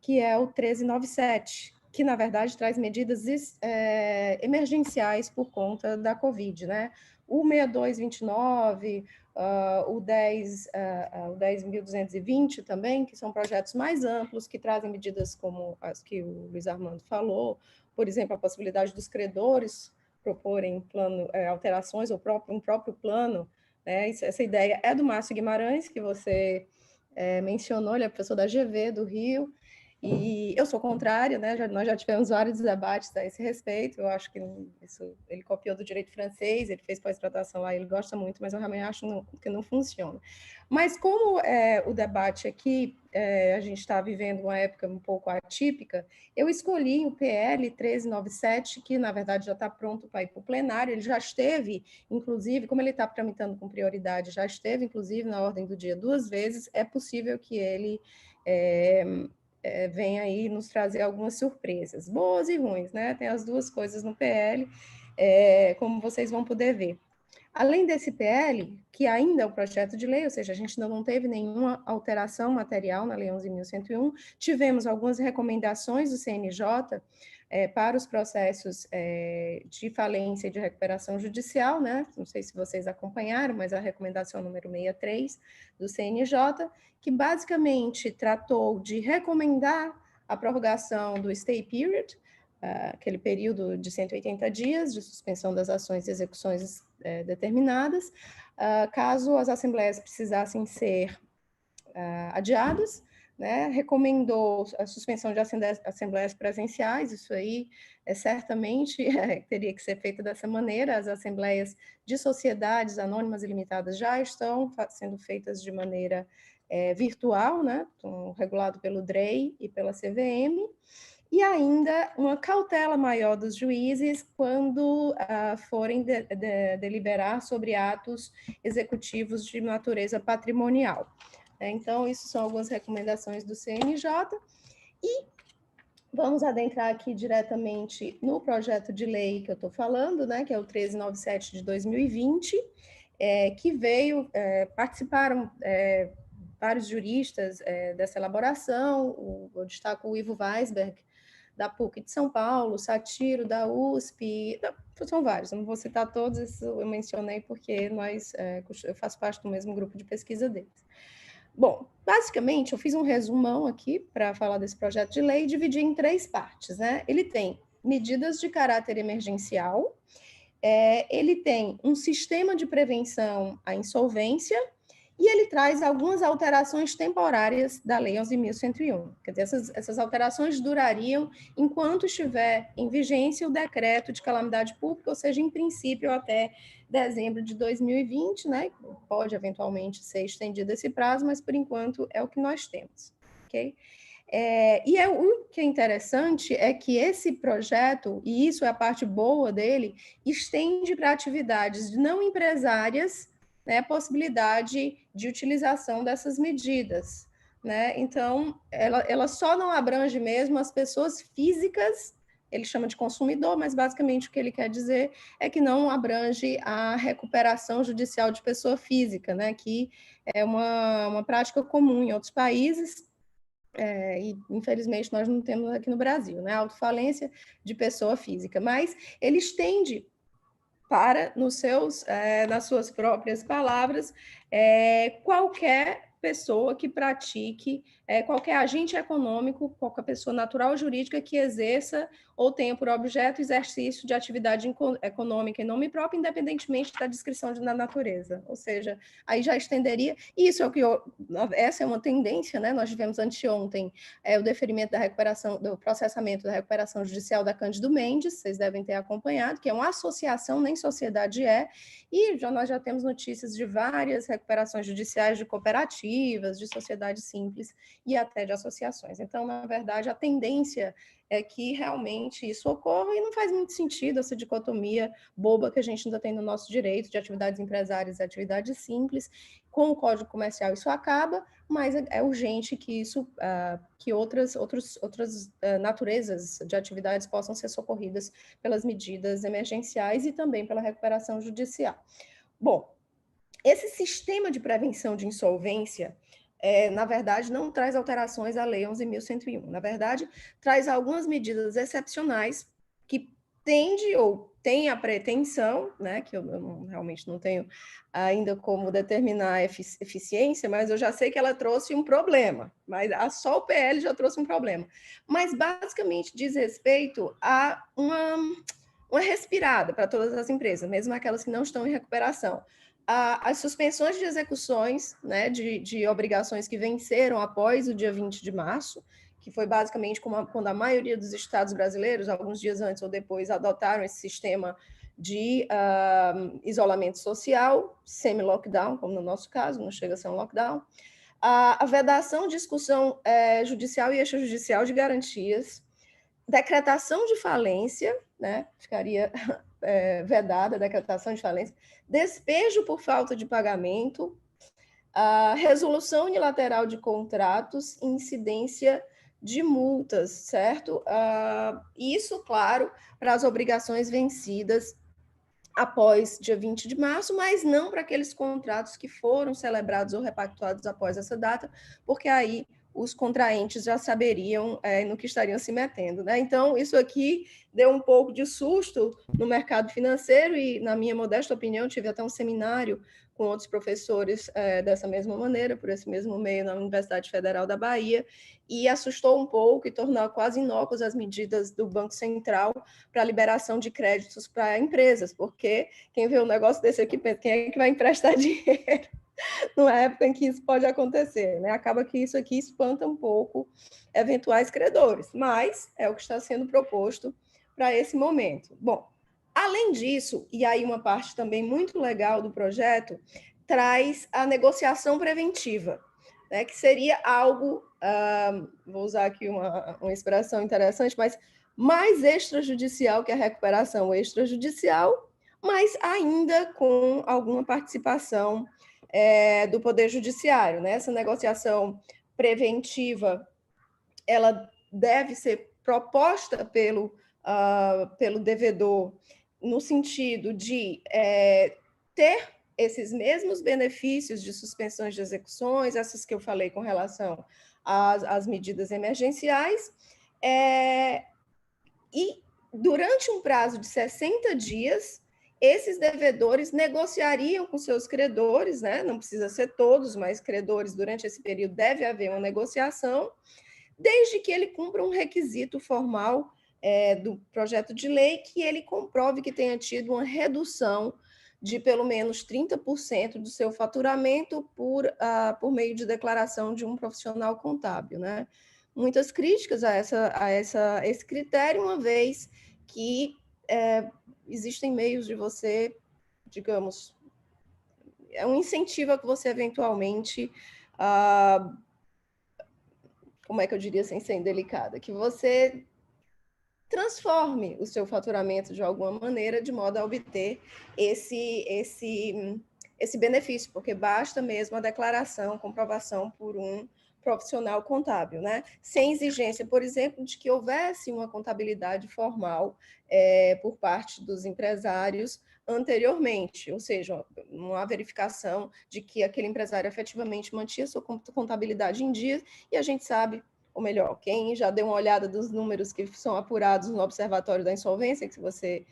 Speaker 6: que é o 1397, que, na verdade, traz medidas emergenciais por conta da Covid, né? O 6229, o 10.220 também, que são projetos mais amplos, que trazem medidas como as que o Luiz Armando falou, por exemplo, a possibilidade dos credores proporem alterações ou um próprio plano, né? Essa ideia é do Márcio Guimarães, que você mencionou, ele é professor da GV do Rio, e eu sou contrária, né? Nós já tivemos vários debates a esse respeito. Eu acho que ele copiou do direito francês, ele fez pós-graduação lá, ele gosta muito, mas eu realmente acho que não funciona. Mas como o debate aqui, a gente está vivendo uma época um pouco atípica, eu escolhi o PL 1397, que na verdade já está pronto para ir para o plenário. Ele já esteve, inclusive, como ele está tramitando com prioridade, já esteve, inclusive, na ordem do dia 2 vezes. É possível que ele vem aí nos trazer algumas surpresas, boas e ruins, né? Tem as duas coisas no PL, como vocês vão poder ver. Além desse PL, que ainda é um projeto de lei, ou seja, a gente ainda não teve nenhuma alteração material na Lei 11.101, tivemos algumas recomendações do CNJ para os processos de falência e de recuperação judicial, né? Não sei se vocês acompanharam, mas a recomendação número 63 do CNJ, que basicamente tratou de recomendar a prorrogação do stay period, aquele período de 180 dias de suspensão das ações e execuções determinadas, caso as assembleias precisassem ser adiadas, né? Recomendou a suspensão de assembleias presenciais. Isso aí certamente teria que ser feito dessa maneira. As assembleias de sociedades anônimas e limitadas já estão sendo feitas de maneira virtual, né? Regulado pelo DREI e pela CVM. E ainda uma cautela maior dos juízes quando forem deliberar sobre atos executivos de natureza patrimonial. Então, isso são algumas recomendações do CNJ. E vamos adentrar aqui diretamente no projeto de lei que eu estou falando, né, que é o 1397 de 2020, que veio, participaram vários juristas dessa elaboração. Eu destaco o Ivo Weisberg, da PUC de São Paulo, Satiro, da USP, são vários, eu não vou citar todos, isso eu mencionei porque eu faço parte do mesmo grupo de pesquisa deles. Bom, basicamente, eu fiz um resumão aqui para falar desse projeto de lei e dividi em 3 partes, né? Ele tem medidas de caráter emergencial, ele tem um sistema de prevenção à insolvência, e ele traz algumas alterações temporárias da Lei 11.101. Quer dizer, essas alterações durariam enquanto estiver em vigência o decreto de calamidade pública, ou seja, em princípio até dezembro de 2020, né? Pode eventualmente ser estendido esse prazo, mas por enquanto é o que nós temos, ok? O que é interessante é que esse projeto, e isso é a parte boa dele, estende para atividades não empresárias, né, a possibilidade de utilização dessas medidas, né? Então, ela só não abrange mesmo as pessoas físicas, ele chama de consumidor, mas basicamente o que ele quer dizer é que não abrange a recuperação judicial de pessoa física, né, que é uma prática comum em outros países, e infelizmente nós não temos aqui no Brasil, né, autofalência de pessoa física, mas ele estende para, nas suas próprias palavras, qualquer pessoa que pratique, qualquer agente econômico, qualquer pessoa natural ou jurídica que exerça ou tenha por objeto o exercício de atividade econômica em nome próprio, independentemente da descrição da natureza. Ou seja, aí já estenderia. Isso é o que essa é uma tendência, né? Nós tivemos anteontem o deferimento da recuperação, do processamento da recuperação judicial da Cândido Mendes, vocês devem ter acompanhado, que é uma associação, nem sociedade e nós já temos notícias de várias recuperações judiciais de cooperativas, de sociedades simples e até de associações. Então, na verdade, a tendência é que realmente isso ocorra e não faz muito sentido essa dicotomia boba que a gente ainda tem no nosso direito de atividades empresárias e atividades simples. Com o Código Comercial isso acaba, mas é urgente que que outras naturezas de atividades possam ser socorridas pelas medidas emergenciais e também pela recuperação judicial. Bom, esse sistema de prevenção de insolvência, na verdade, não traz alterações à Lei 11.101. Na verdade, traz algumas medidas excepcionais que tende ou tem a pretensão, né, que eu realmente não tenho ainda como determinar a eficiência, mas eu já sei que ela trouxe um problema, mas só o PL já trouxe um problema. Mas, basicamente, diz respeito a uma respirada para todas as empresas, mesmo aquelas que não estão em recuperação. As suspensões de execuções, né, de obrigações que venceram após o dia 20 de março, que foi basicamente quando a maioria dos estados brasileiros, alguns dias antes ou depois, adotaram esse sistema de isolamento social, semi-lockdown, como no nosso caso, não chega a ser um lockdown. A vedação, discussão judicial e extrajudicial de garantias, decretação de falência, né, ficaria vedada a decretação de falência, despejo por falta de pagamento, a resolução unilateral de contratos e incidência de multas, certo? Isso, claro, para as obrigações vencidas após dia 20 de março, mas não para aqueles contratos que foram celebrados ou repactuados após essa data, porque aí os contraentes já saberiam no que estariam se metendo, né? Então, isso aqui deu um pouco de susto no mercado financeiro e, na minha modesta opinião, tive até um seminário com outros professores dessa mesma maneira, por esse mesmo meio, na Universidade Federal da Bahia, e assustou um pouco e tornou quase inócuas as medidas do Banco Central para a liberação de créditos para empresas, porque quem vê um negócio desse aqui pensa, quem é que vai emprestar dinheiro numa época em que isso pode acontecer, né? Acaba que isso aqui espanta um pouco eventuais credores, mas é o que está sendo proposto para esse momento. Bom, além disso, e aí uma parte também muito legal do projeto, traz a negociação preventiva, né, que seria algo, vou usar aqui uma expressão interessante, mas mais extrajudicial que a recuperação extrajudicial, mas ainda com alguma participação do Poder Judiciário, né? Essa negociação preventiva, ela deve ser proposta pelo devedor no sentido de ter esses mesmos benefícios de suspensões de execuções, essas que eu falei com relação às medidas emergenciais, e durante um prazo de 60 dias, esses devedores negociariam com seus credores, né? Não precisa ser todos, mas credores, durante esse período deve haver uma negociação, desde que ele cumpra um requisito formal do projeto de lei, que ele comprove que tenha tido uma redução de pelo menos 30% do seu faturamento por meio de declaração de um profissional contábil, né? Muitas críticas a esse critério, uma vez que existem meios de você, digamos, é um incentivo a que você eventualmente, como é que eu diria sem ser indelicada, que você transforme o seu faturamento de alguma maneira de modo a obter esse benefício, porque basta mesmo a declaração, comprovação por um profissional contábil, né? Sem exigência, por exemplo, de que houvesse uma contabilidade formal por parte dos empresários anteriormente, ou seja, uma verificação de que aquele empresário efetivamente mantinha sua contabilidade em dia, e a gente sabe, ou melhor, quem já deu uma olhada dos números que são apurados no Observatório da Insolvência, que você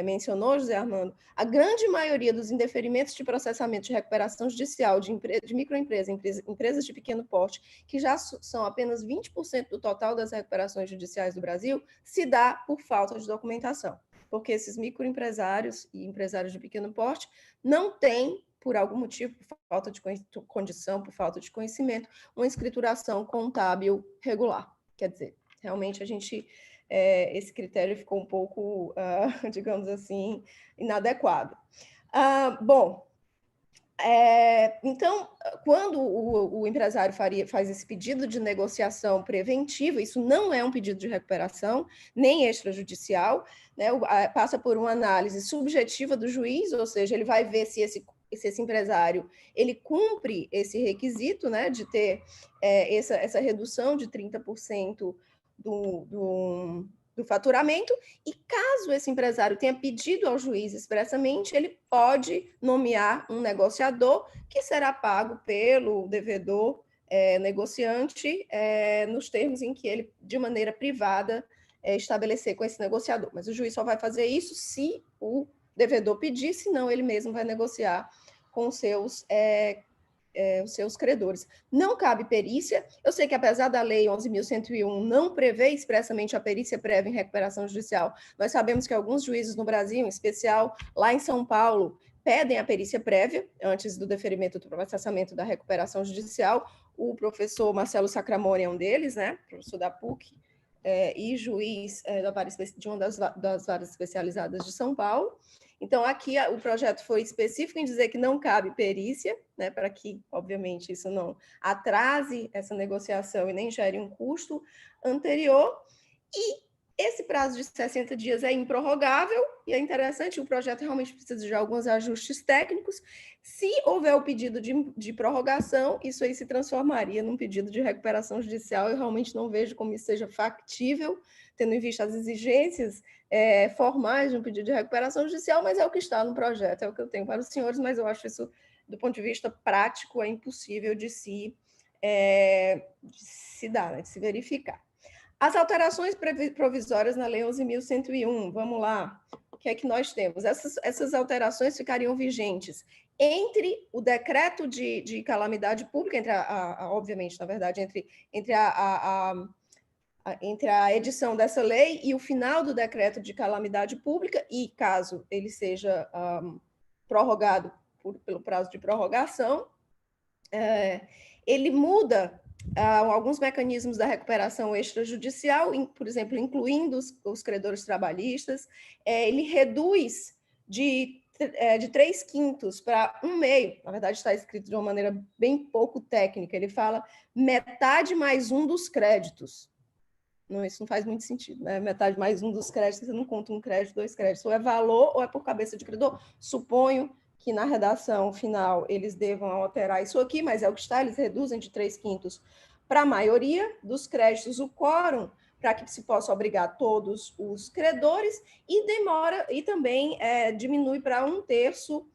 Speaker 6: mencionou, José Armando, a grande maioria dos indeferimentos de processamento de recuperação judicial de microempresas, empresas de pequeno porte, que já são apenas 20% do total das recuperações judiciais do Brasil, se dá por falta de documentação, porque esses microempresários e empresários de pequeno porte não têm, por algum motivo, por falta de condição, por falta de conhecimento, uma escrituração contábil regular. Quer dizer, realmente esse critério ficou um pouco, digamos assim, inadequado. Bom, então, quando o empresário faz esse pedido de negociação preventiva, isso não é um pedido de recuperação, nem extrajudicial, né? Passa por uma análise subjetiva do juiz, ou seja, ele vai ver se esse empresário ele cumpre esse requisito, né, de ter essa redução de 30% do faturamento, e caso esse empresário tenha pedido ao juiz expressamente, ele pode nomear um negociador que será pago pelo devedor negociante nos termos em que ele, de maneira privada, estabelecer com esse negociador. Mas o juiz só vai fazer isso se o devedor pedir, senão ele mesmo vai negociar com os seus credores. Não cabe perícia. Eu sei que, apesar da Lei 11.101 não prevê expressamente a perícia prévia em recuperação judicial, nós sabemos que alguns juízes no Brasil, em especial lá em São Paulo, pedem a perícia prévia antes do deferimento do processamento da recuperação judicial. O professor Marcelo Sacramone é um deles, né? Professor da PUC e juiz de uma das varas especializadas de São Paulo. Então, aqui o projeto foi específico em dizer que não cabe perícia, né, para que, obviamente, isso não atrase essa negociação e nem gere um custo anterior. E esse prazo de 60 dias é improrrogável, e é interessante, o projeto realmente precisa de alguns ajustes técnicos. Se houver o pedido de prorrogação, isso aí se transformaria num pedido de recuperação judicial. Eu realmente não vejo como isso seja factível, tendo em vista as exigências formais de um pedido de recuperação judicial, mas é o que está no projeto, é o que eu tenho para os senhores, mas eu acho isso, do ponto de vista prático, é impossível de se dar, né, de se verificar. As alterações provisórias na Lei 11.101, vamos lá, o que é que nós temos? Essas alterações ficariam vigentes entre o decreto de calamidade pública, obviamente, na verdade, entre a edição dessa lei e o final do decreto de calamidade pública, e caso ele seja prorrogado pelo prazo de prorrogação, ele muda alguns mecanismos da recuperação extrajudicial, por exemplo, incluindo os credores trabalhistas, ele reduz de 3/5 para 1/2, na verdade está escrito de uma maneira bem pouco técnica, ele fala metade mais um dos créditos. Não, isso não faz muito sentido, né? Metade mais um dos créditos, você não conta um crédito, 2 créditos, ou é valor ou é por cabeça de credor. Suponho que na redação final eles devam alterar isso aqui, mas é o que está, eles reduzem de 3/5 para a maioria dos créditos o quórum, para que se possa obrigar todos os credores, e também diminui para 1/3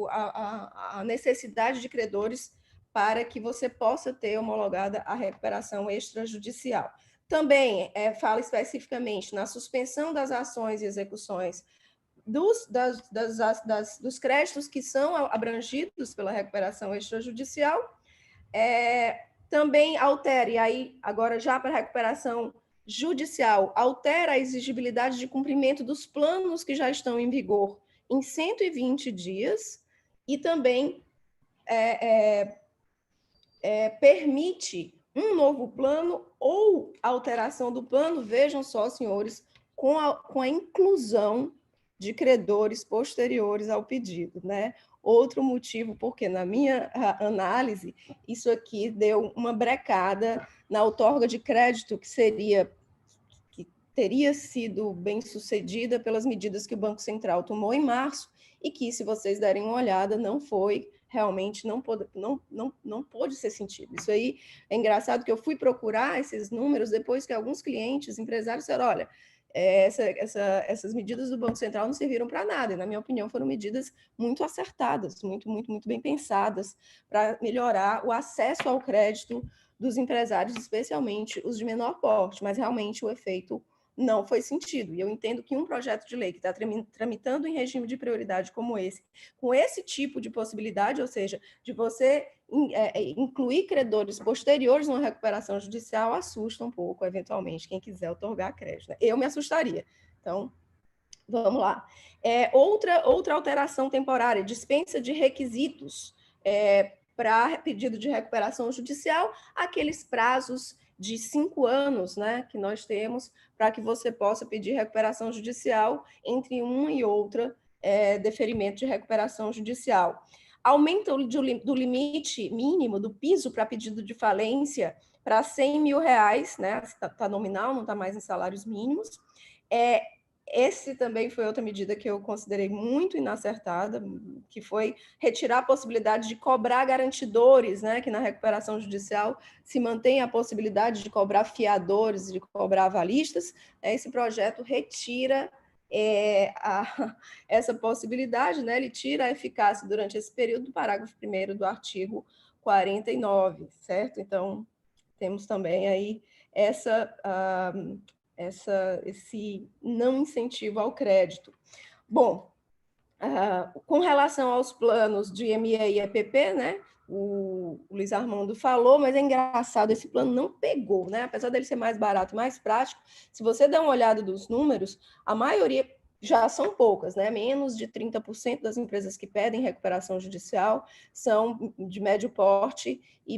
Speaker 6: a necessidade de credores para que você possa ter homologada a recuperação extrajudicial. Também fala especificamente na suspensão das ações e execuções dos créditos que são abrangidos pela recuperação extrajudicial. Também altera, e aí agora já para a recuperação judicial, altera a exigibilidade de cumprimento dos planos que já estão em vigor em 120 dias, e também permite um novo plano ou alteração do plano, vejam só, senhores, com a inclusão de credores posteriores ao pedido, né? Outro motivo, porque na minha análise, isso aqui deu uma brecada na outorga de crédito que teria sido bem sucedida pelas medidas que o Banco Central tomou em março, e que, se vocês derem uma olhada, não foi realmente, não pôde ser sentido. Isso aí é engraçado, que eu fui procurar esses números depois que alguns clientes, empresários, disseram, olha, essas medidas do Banco Central não serviram para nada, e, na minha opinião, foram medidas muito acertadas, muito bem pensadas, para melhorar o acesso ao crédito dos empresários, especialmente os de menor porte, mas realmente o efeito não foi sentido. E eu entendo que um projeto de lei que está tramitando em regime de prioridade como esse, com esse tipo de possibilidade, ou seja, de você incluir credores posteriores numa recuperação judicial, assusta um pouco, eventualmente, quem quiser outorgar crédito, né? Eu me assustaria. Então, vamos lá. Outra alteração temporária, dispensa de requisitos para pedido de recuperação judicial, aqueles prazos de 5 anos, né, que nós temos para que você possa pedir recuperação judicial entre uma e outra deferimento de recuperação judicial. Aumenta do limite mínimo do piso para pedido de falência para R$100 mil, né, está nominal, não está mais em salários mínimos. Esse também foi outra medida que eu considerei muito inacertada, que foi retirar a possibilidade de cobrar garantidores, né, que na recuperação judicial se mantém a possibilidade de cobrar fiadores, de cobrar avalistas. Esse projeto retira essa possibilidade, né, ele tira a eficácia durante esse período do parágrafo 1º do artigo 49, certo? Então, temos também aí esse não incentivo ao crédito. Bom, com relação aos planos de ME e EPP, né, o Luiz Armando falou, mas é engraçado, esse plano não pegou, né? Apesar dele ser mais barato e mais prático, se você der uma olhada dos números, a maioria já são poucas, né? Menos de 30% das empresas que pedem recuperação judicial são de médio porte e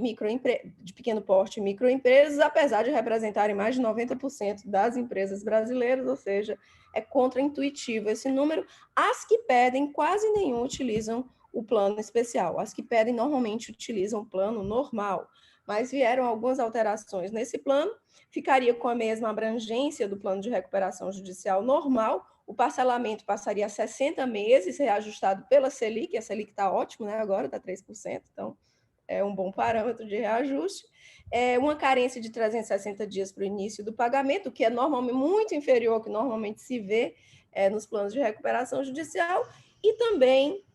Speaker 6: de pequeno porte e microempresas, apesar de representarem mais de 90% das empresas brasileiras, ou seja, é contraintuitivo esse número. As que pedem, quase nenhum utilizam o plano especial. As que pedem, normalmente utilizam o plano normal, mas vieram algumas alterações nesse plano, ficaria com a mesma abrangência do plano de recuperação judicial normal, o parcelamento passaria a 60 meses, reajustado pela Selic, a Selic está ótimo, né? Agora está 3%, então é um bom parâmetro de reajuste. Uma carência de 360 dias para o início do pagamento, que é normalmente muito inferior ao que normalmente se vê nos planos de recuperação judicial, e também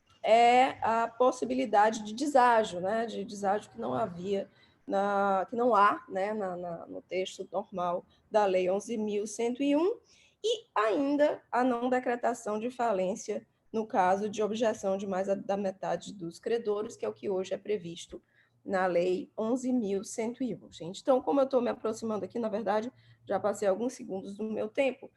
Speaker 6: a possibilidade de deságio, né? De deságio que não havia, que não há, né? No texto normal da Lei 11.101, e ainda a não decretação de falência no caso de objeção de mais da metade dos credores, que é o que hoje é previsto na Lei 11.101. Gente, então, como eu estou me aproximando aqui, na verdade, já passei alguns segundos do meu tempo,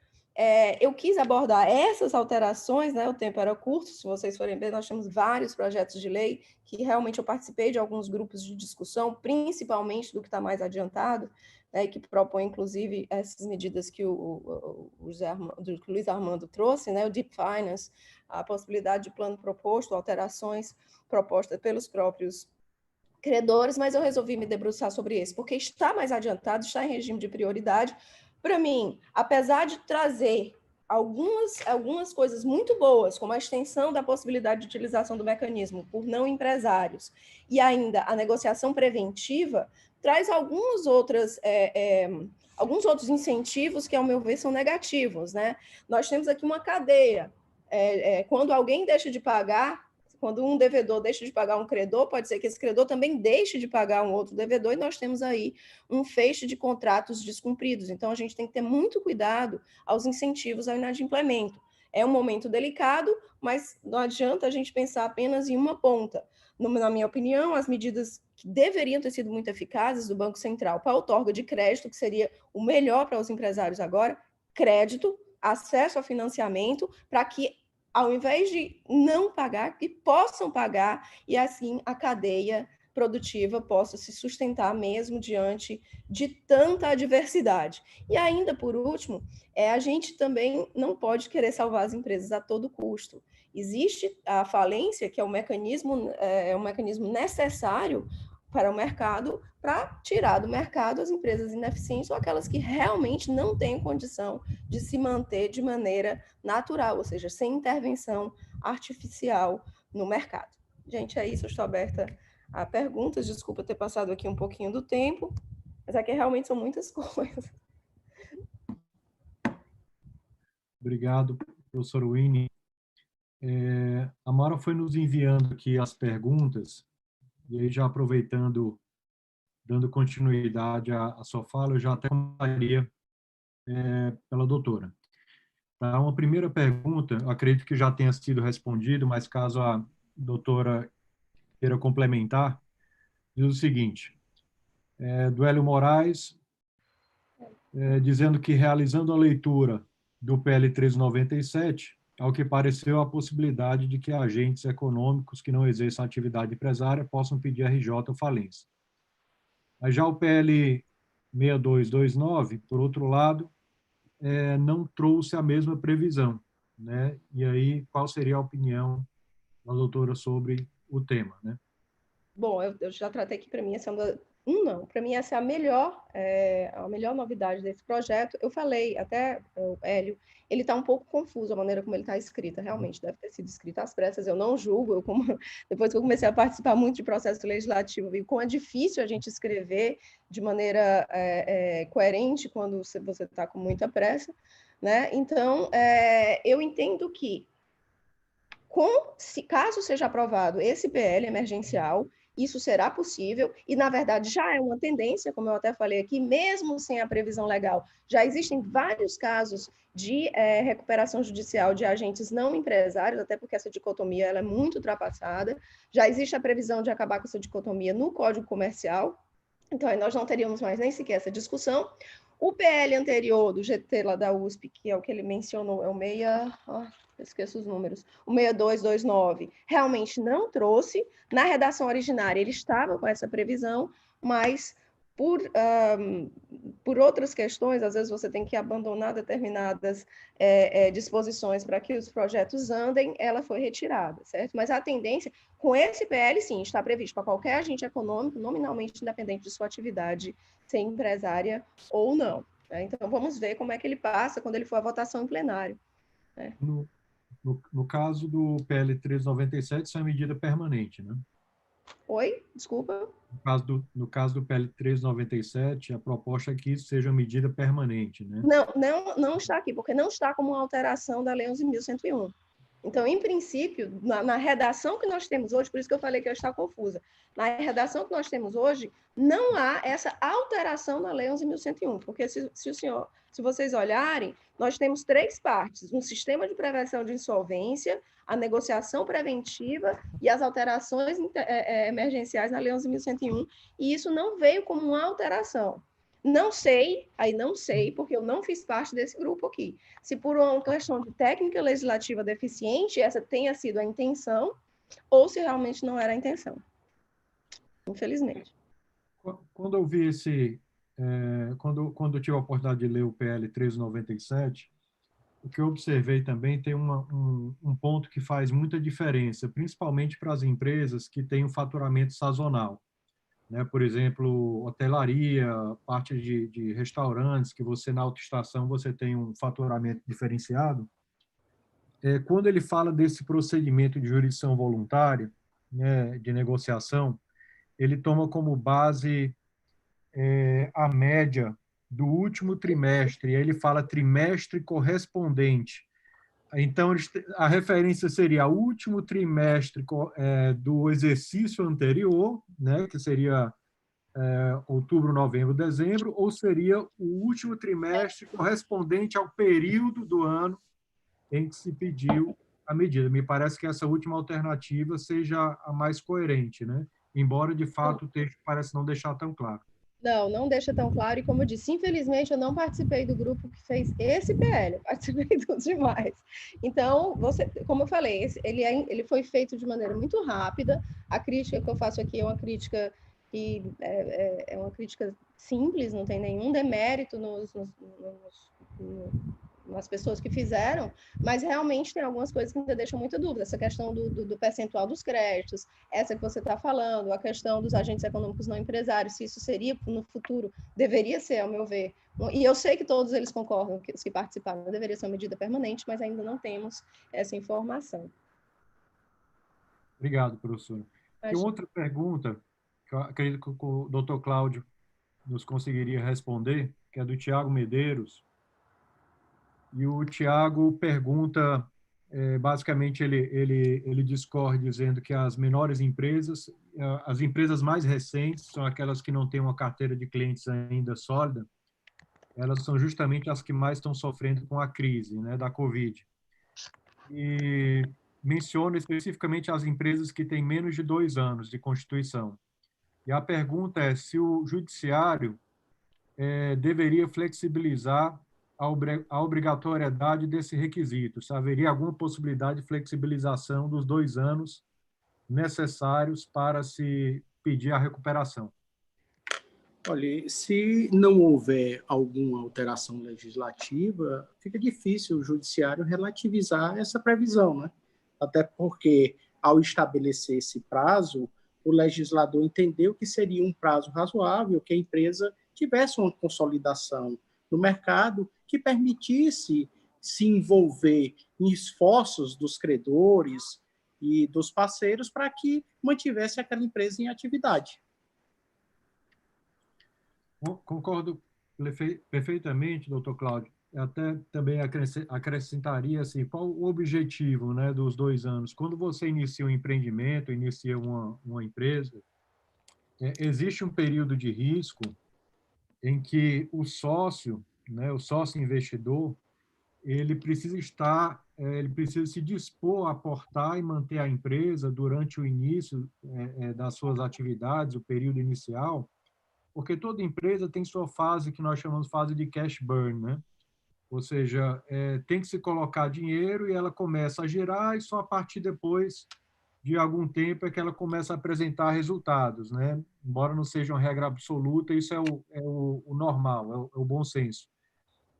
Speaker 6: eu quis abordar essas alterações, né? O tempo era curto, se vocês forem ver, nós temos vários projetos de lei que realmente eu participei de alguns grupos de discussão, principalmente do que está mais adiantado, né, que propõe, inclusive, essas medidas que o Luiz Armando trouxe, né, o Deep Finance, a possibilidade de plano proposto, alterações propostas pelos próprios credores, mas eu resolvi me debruçar sobre esse, porque está mais adiantado, está em regime de prioridade. Para mim, apesar de trazer algumas coisas muito boas, como a extensão da possibilidade de utilização do mecanismo por não empresários e ainda a negociação preventiva, traz alguns outros incentivos que, ao meu ver, são negativos, né? Nós temos aqui uma cadeia. Quando alguém deixa de pagar, quando um devedor deixa de pagar um credor, pode ser que esse credor também deixe de pagar um outro devedor, e nós temos aí um feixe de contratos descumpridos. Então, a gente tem que ter muito cuidado aos incentivos ao inadimplemento. É um momento delicado, mas não adianta a gente pensar apenas em uma ponta. Na minha opinião, as medidas que deveriam ter sido muito eficazes do Banco Central para a outorga de crédito, que seria o melhor para os empresários agora, crédito, acesso a financiamento, para que, ao invés de não pagar, que possam pagar, e assim a cadeia produtiva possa se sustentar mesmo diante de tanta adversidade. E ainda, por último, a gente também não pode querer salvar as empresas a todo custo. Existe a falência, que é um mecanismo necessário para o mercado, para tirar do mercado as empresas ineficientes ou aquelas que realmente não têm condição de se manter de maneira natural, ou seja, sem intervenção artificial no mercado. Gente, é isso, eu estou aberta a perguntas, desculpa ter passado aqui um pouquinho do tempo, mas aqui realmente são muitas coisas.
Speaker 3: Obrigado, professor Winnie. A Mara foi nos enviando aqui as perguntas, e aí já aproveitando, dando continuidade à sua fala, eu já até começaria pela doutora. Tá, uma primeira pergunta, acredito que já tenha sido respondido, mas caso a doutora queira complementar, diz o seguinte, do Hélio Moraes, dizendo que realizando a leitura do PL 397, ao que pareceu a possibilidade de que agentes econômicos que não exerçam atividade empresária possam pedir RJ ou falência. Mas já o PL 6229, por outro lado, não trouxe a mesma previsão, né? E aí, qual seria a opinião da doutora sobre o tema, né?
Speaker 6: Bom, eu já tratei aqui, para mim, essa é uma Não. Para mim, essa é a melhor novidade desse projeto. Eu falei, até o Hélio, ele está um pouco confuso a maneira como ele está escrita. Realmente, deve ter sido escrita às pressas. Eu não julgo. Depois que eu comecei a participar muito de processo legislativo, vi como é difícil a gente escrever de maneira coerente quando você está com muita pressa, né? Então, eu entendo que, caso seja aprovado esse PL emergencial, isso será possível, e, na verdade, já é uma tendência, como eu até falei aqui, mesmo sem a previsão legal, já existem vários casos de recuperação judicial de agentes não empresários, até porque essa dicotomia ela é muito ultrapassada, já existe a previsão de acabar com essa dicotomia no Código Comercial, então aí nós não teríamos mais nem sequer essa discussão. O PL anterior do GT lá da USP, que é o que ele mencionou, é o esqueço os números, o 6229, realmente não trouxe. Na redação originária ele estava com essa previsão, mas por outras questões, às vezes você tem que abandonar determinadas disposições para que os projetos andem, ela foi retirada, certo? Mas a tendência, com esse PL, sim, está previsto para qualquer agente econômico, nominalmente independente de sua atividade, ser empresária ou não. Né? Então, vamos ver como é que ele passa quando ele for à votação em plenário. Né?
Speaker 3: No caso do PL 397, isso é medida permanente, né?
Speaker 6: Oi? Desculpa.
Speaker 3: No caso do PL 397, a proposta é que isso seja medida permanente, né?
Speaker 6: Não está aqui, porque não está como uma alteração da Lei 11.101. Então, em princípio, na redação que nós temos hoje, por isso que eu falei que eu estava confusa, na redação que nós temos hoje, não há essa alteração na Lei 11.101, porque se vocês olharem, nós temos 3 partes, um sistema de prevenção de insolvência, a negociação preventiva e as alterações emergenciais na Lei 11.101, e isso não veio como uma alteração. Não sei, porque eu não fiz parte desse grupo aqui. Se por uma questão de técnica legislativa deficiente, essa tenha sido a intenção, ou se realmente não era a intenção. Infelizmente.
Speaker 3: Quando eu vi quando eu tive a oportunidade de ler o PL 397, o que eu observei também tem um ponto que faz muita diferença, principalmente para as empresas que têm um faturamento sazonal. Né? Por exemplo, hotelaria, parte de restaurantes, que você na autoestação você tem um faturamento diferenciado. Quando ele fala desse procedimento de jurisdição voluntária, né, de negociação, ele toma como base a média do último trimestre, e aí ele fala trimestre correspondente. Então, a referência seria o último trimestre do exercício anterior, né, que seria outubro, novembro, dezembro, ou seria o último trimestre correspondente ao período do ano em que se pediu a medida. Me parece que essa última alternativa seja a mais coerente, né? Embora, de fato, o texto parece não deixar tão claro.
Speaker 6: Não deixa tão claro, e como eu disse, infelizmente eu não participei do grupo que fez esse PL, eu participei dos demais. Então, como eu falei, ele foi feito de maneira muito rápida, a crítica que eu faço aqui é uma crítica que é uma crítica simples, não tem nenhum demérito nas pessoas que fizeram, mas realmente tem algumas coisas que ainda deixam muita dúvida. Essa questão do percentual dos créditos, essa que você está falando, a questão dos agentes econômicos não empresários, se isso seria no futuro, deveria ser, ao meu ver. E eu sei que todos eles concordam, que os que participaram, deveria ser uma medida permanente, mas ainda não temos essa informação.
Speaker 3: Obrigado, professora. Tem outra pergunta, que eu acredito que o doutor Cláudio nos conseguiria responder, que é do Tiago Medeiros. E o Tiago pergunta, basicamente ele discorre dizendo que as menores empresas, as empresas mais recentes, são aquelas que não têm uma carteira de clientes ainda sólida, elas são justamente as que mais estão sofrendo com a crise, né, da Covid. E menciona especificamente as empresas que têm menos de 2 anos de constituição. E a pergunta é se o judiciário deveria flexibilizar a obrigatoriedade desse requisito. Se haveria alguma possibilidade de flexibilização dos 2 anos necessários para se pedir a recuperação?
Speaker 4: Olha, se não houver alguma alteração legislativa, fica difícil o judiciário relativizar essa previsão, né? Até porque, ao estabelecer esse prazo, o legislador entendeu que seria um prazo razoável que a empresa tivesse uma consolidação no mercado que permitisse se envolver em esforços dos credores e dos parceiros para que mantivesse aquela empresa em atividade.
Speaker 3: Concordo perfeitamente, doutor Cláudio. Até também acrescentaria assim, qual o objetivo, né, dos 2 anos. Quando você inicia um empreendimento, inicia uma empresa, existe um período de risco em que o sócio, né, o sócio investidor, ele precisa se dispor a aportar e manter a empresa durante o início das suas atividades, o período inicial, porque toda empresa tem sua fase que nós chamamos de fase de cash burn, né? Ou seja, tem que se colocar dinheiro e ela começa a girar e só a partir depois de algum tempo é que ela começa a apresentar resultados, né? Embora não seja uma regra absoluta, isso é o normal, é o bom senso.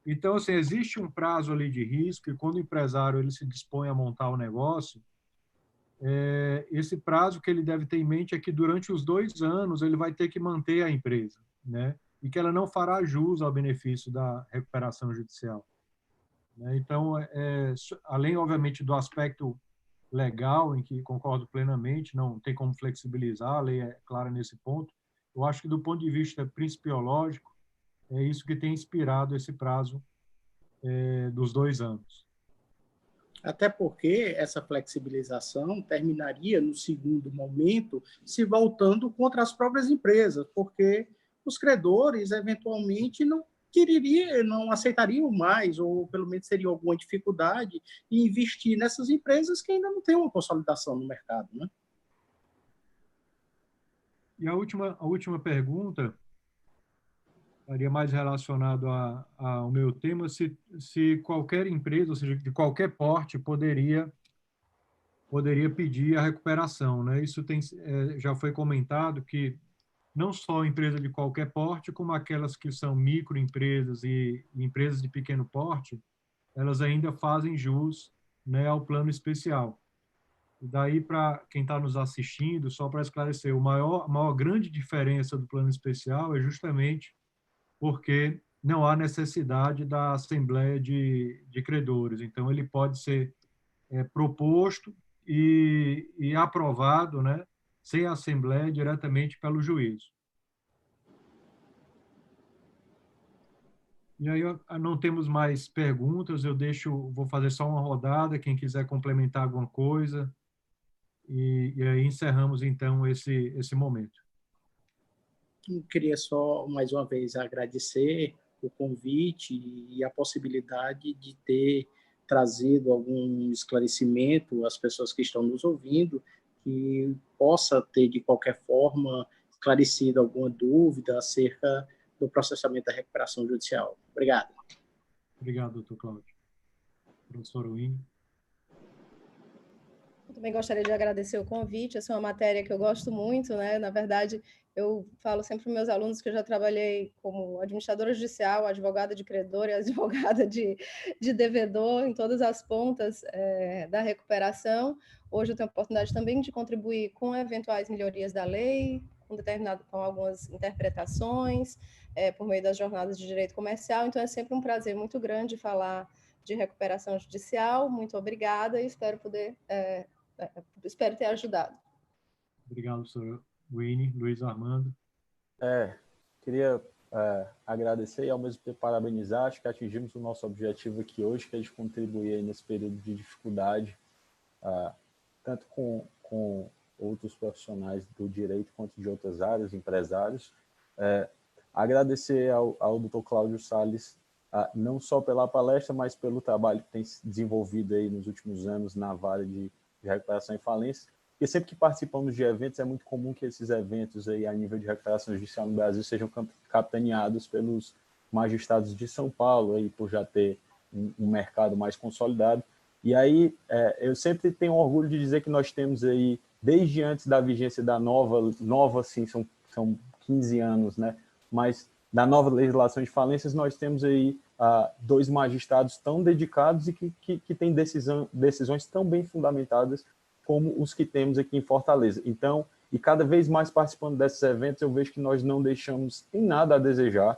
Speaker 3: Então, assim, existe um prazo ali de risco e quando o empresário ele se dispõe a montar o negócio, esse prazo que ele deve ter em mente é que durante os 2 anos ele vai ter que manter a empresa, né? E que ela não fará jus ao benefício da recuperação judicial, né? Então, além, obviamente, do aspecto legal, em que concordo plenamente, não tem como flexibilizar, a lei é clara nesse ponto, eu acho que do ponto de vista principiológico, é isso que tem inspirado esse prazo dos 2 anos.
Speaker 4: Até porque essa flexibilização terminaria, no segundo momento, se voltando contra as próprias empresas, porque os credores, eventualmente, não aceitariam mais, ou pelo menos teriam alguma dificuldade em investir nessas empresas que ainda não têm uma consolidação no mercado, né?
Speaker 3: E a última pergunta estaria mais relacionado ao meu tema, se qualquer empresa, ou seja, de qualquer porte, poderia pedir a recuperação, né? Isso já foi comentado que não só empresa de qualquer porte, como aquelas que são microempresas e empresas de pequeno porte, elas ainda fazem jus, né, ao plano especial. E daí, para quem está nos assistindo, só para esclarecer, a maior grande diferença do plano especial é justamente porque não há necessidade da Assembleia de Credores. Então, ele pode ser proposto e aprovado, né, sem Assembleia, diretamente pelo juízo. E aí, não temos mais perguntas, vou fazer só uma rodada, quem quiser complementar alguma coisa, e aí encerramos, então, esse momento.
Speaker 4: Eu queria só, mais uma vez, agradecer o convite e a possibilidade de ter trazido algum esclarecimento às pessoas que estão nos ouvindo, que possa ter, de qualquer forma, esclarecido alguma dúvida acerca do processamento da recuperação judicial. Obrigado.
Speaker 3: Obrigado, doutor Cláudio. Professor Winnie.
Speaker 6: Eu também gostaria de agradecer o convite. Essa é uma matéria que eu gosto muito, né? Na verdade, eu falo sempre para meus alunos que eu já trabalhei como administradora judicial, advogada de credor e advogada de devedor em todas as pontas da recuperação. Hoje eu tenho a oportunidade também de contribuir com eventuais melhorias da lei, com algumas interpretações, por meio das jornadas de direito comercial. Então, é sempre um prazer muito grande falar de recuperação judicial. Muito obrigada e espero ter ajudado.
Speaker 3: Obrigado, professor Winnie. Luiz Armando.
Speaker 5: Queria agradecer e, ao mesmo tempo, parabenizar. Acho que atingimos o nosso objetivo aqui hoje, que é de contribuir aí nesse período de dificuldade, tanto com outros profissionais do direito quanto de outras áreas, empresários. Agradecer ao Dr. Cláudio Salles, não só pela palestra, mas pelo trabalho que tem se desenvolvido aí nos últimos anos na vara de recuperação e falência, porque sempre que participamos de eventos, é muito comum que esses eventos aí a nível de recuperação judicial no Brasil sejam capitaneados pelos magistrados de São Paulo, aí, por já ter um mercado mais consolidado. E aí, eu sempre tenho orgulho de dizer que nós temos aí, desde antes da vigência da nova sim, são 15 anos, né? Mas da nova legislação de falências, nós temos aí 2 magistrados tão dedicados e que têm decisões tão bem fundamentadas como os que temos aqui em Fortaleza. Então, E cada vez mais participando desses eventos, eu vejo que nós não deixamos em nada a desejar,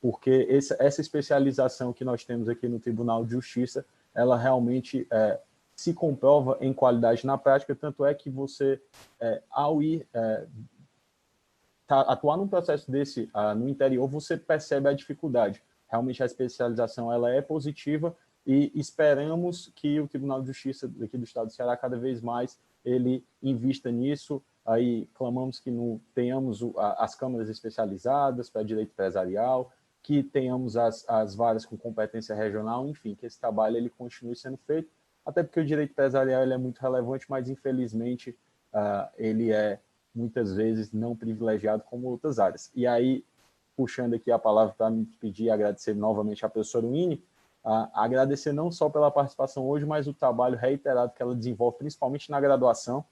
Speaker 5: porque essa especialização que nós temos aqui no Tribunal de Justiça, ela realmente se comprova em qualidade na prática, tanto é que você, ao ir atuar num processo desse no interior, você percebe a dificuldade. Realmente a especialização ela é positiva e esperamos que o Tribunal de Justiça aqui do Estado do Ceará, cada vez mais, ele invista nisso. Aí clamamos que tenhamos as câmaras especializadas para direito empresarial, que tenhamos as varas com competência regional, enfim, que esse trabalho ele continue sendo feito, até porque o direito empresarial ele é muito relevante, mas infelizmente ele é muitas vezes não privilegiado como outras áreas. E aí, puxando aqui a palavra para me pedir e agradecer novamente à professora Winnie, agradecer não só pela participação hoje, mas o trabalho reiterado que ela desenvolve, principalmente na graduação,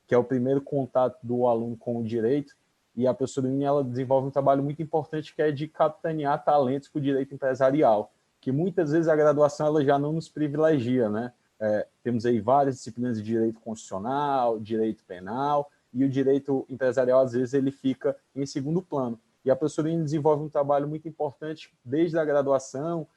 Speaker 5: que é o primeiro contato do aluno com o direito, e a professora Winnie, ela desenvolve um trabalho muito importante que é de capitanear talentos para o direito empresarial, que muitas vezes a graduação ela já não nos privilegia, né? Temos aí várias disciplinas de direito constitucional, direito penal, e o direito empresarial, às vezes, ele fica em segundo plano. E a professora Winnie desenvolve um trabalho muito importante desde a graduação,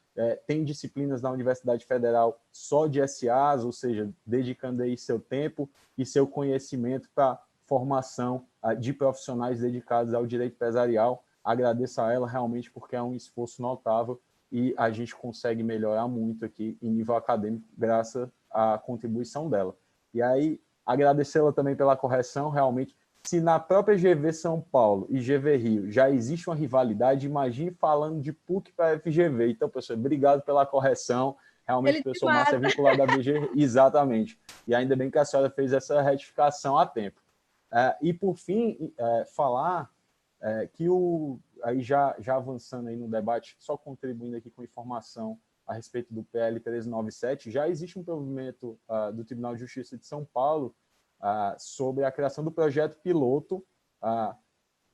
Speaker 5: tem disciplinas na Universidade Federal só de SAs, ou seja, dedicando aí seu tempo e seu conhecimento para formação de profissionais dedicados ao direito empresarial. Agradeço a ela realmente porque é um esforço notável e a gente consegue melhorar muito aqui em nível acadêmico graças à contribuição dela. E aí, agradecê-la também pela correção, realmente, se na própria GV São Paulo e GV Rio já existe uma rivalidade, imagine falando de PUC para FGV. Então, professor, obrigado pela correção. Realmente, o professor Márcio é vinculado à BG, exatamente. E ainda bem que a senhora fez essa retificação a tempo. E, por fim, falar que aí já avançando aí no debate, só contribuindo aqui com informação a respeito do PL 1397, já existe um provimento do Tribunal de Justiça de São Paulo sobre a criação do projeto piloto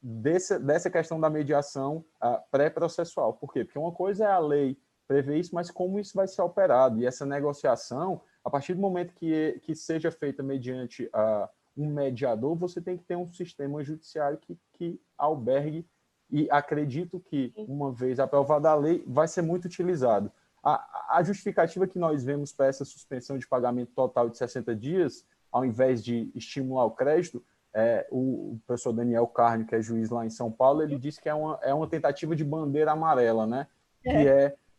Speaker 5: dessa questão da mediação pré-processual. Por quê? Porque uma coisa é a lei prever isso, mas como isso vai ser operado? E essa negociação, a partir do momento que seja feita mediante um mediador, você tem que ter um sistema judiciário que albergue, e acredito que, uma vez aprovada a lei, vai ser muito utilizado. A justificativa que nós vemos para essa suspensão de pagamento total de 60 dias, ao invés de estimular o crédito, o professor Daniel Carne, que é juiz lá em São Paulo, ele disse que é uma tentativa de bandeira amarela, né?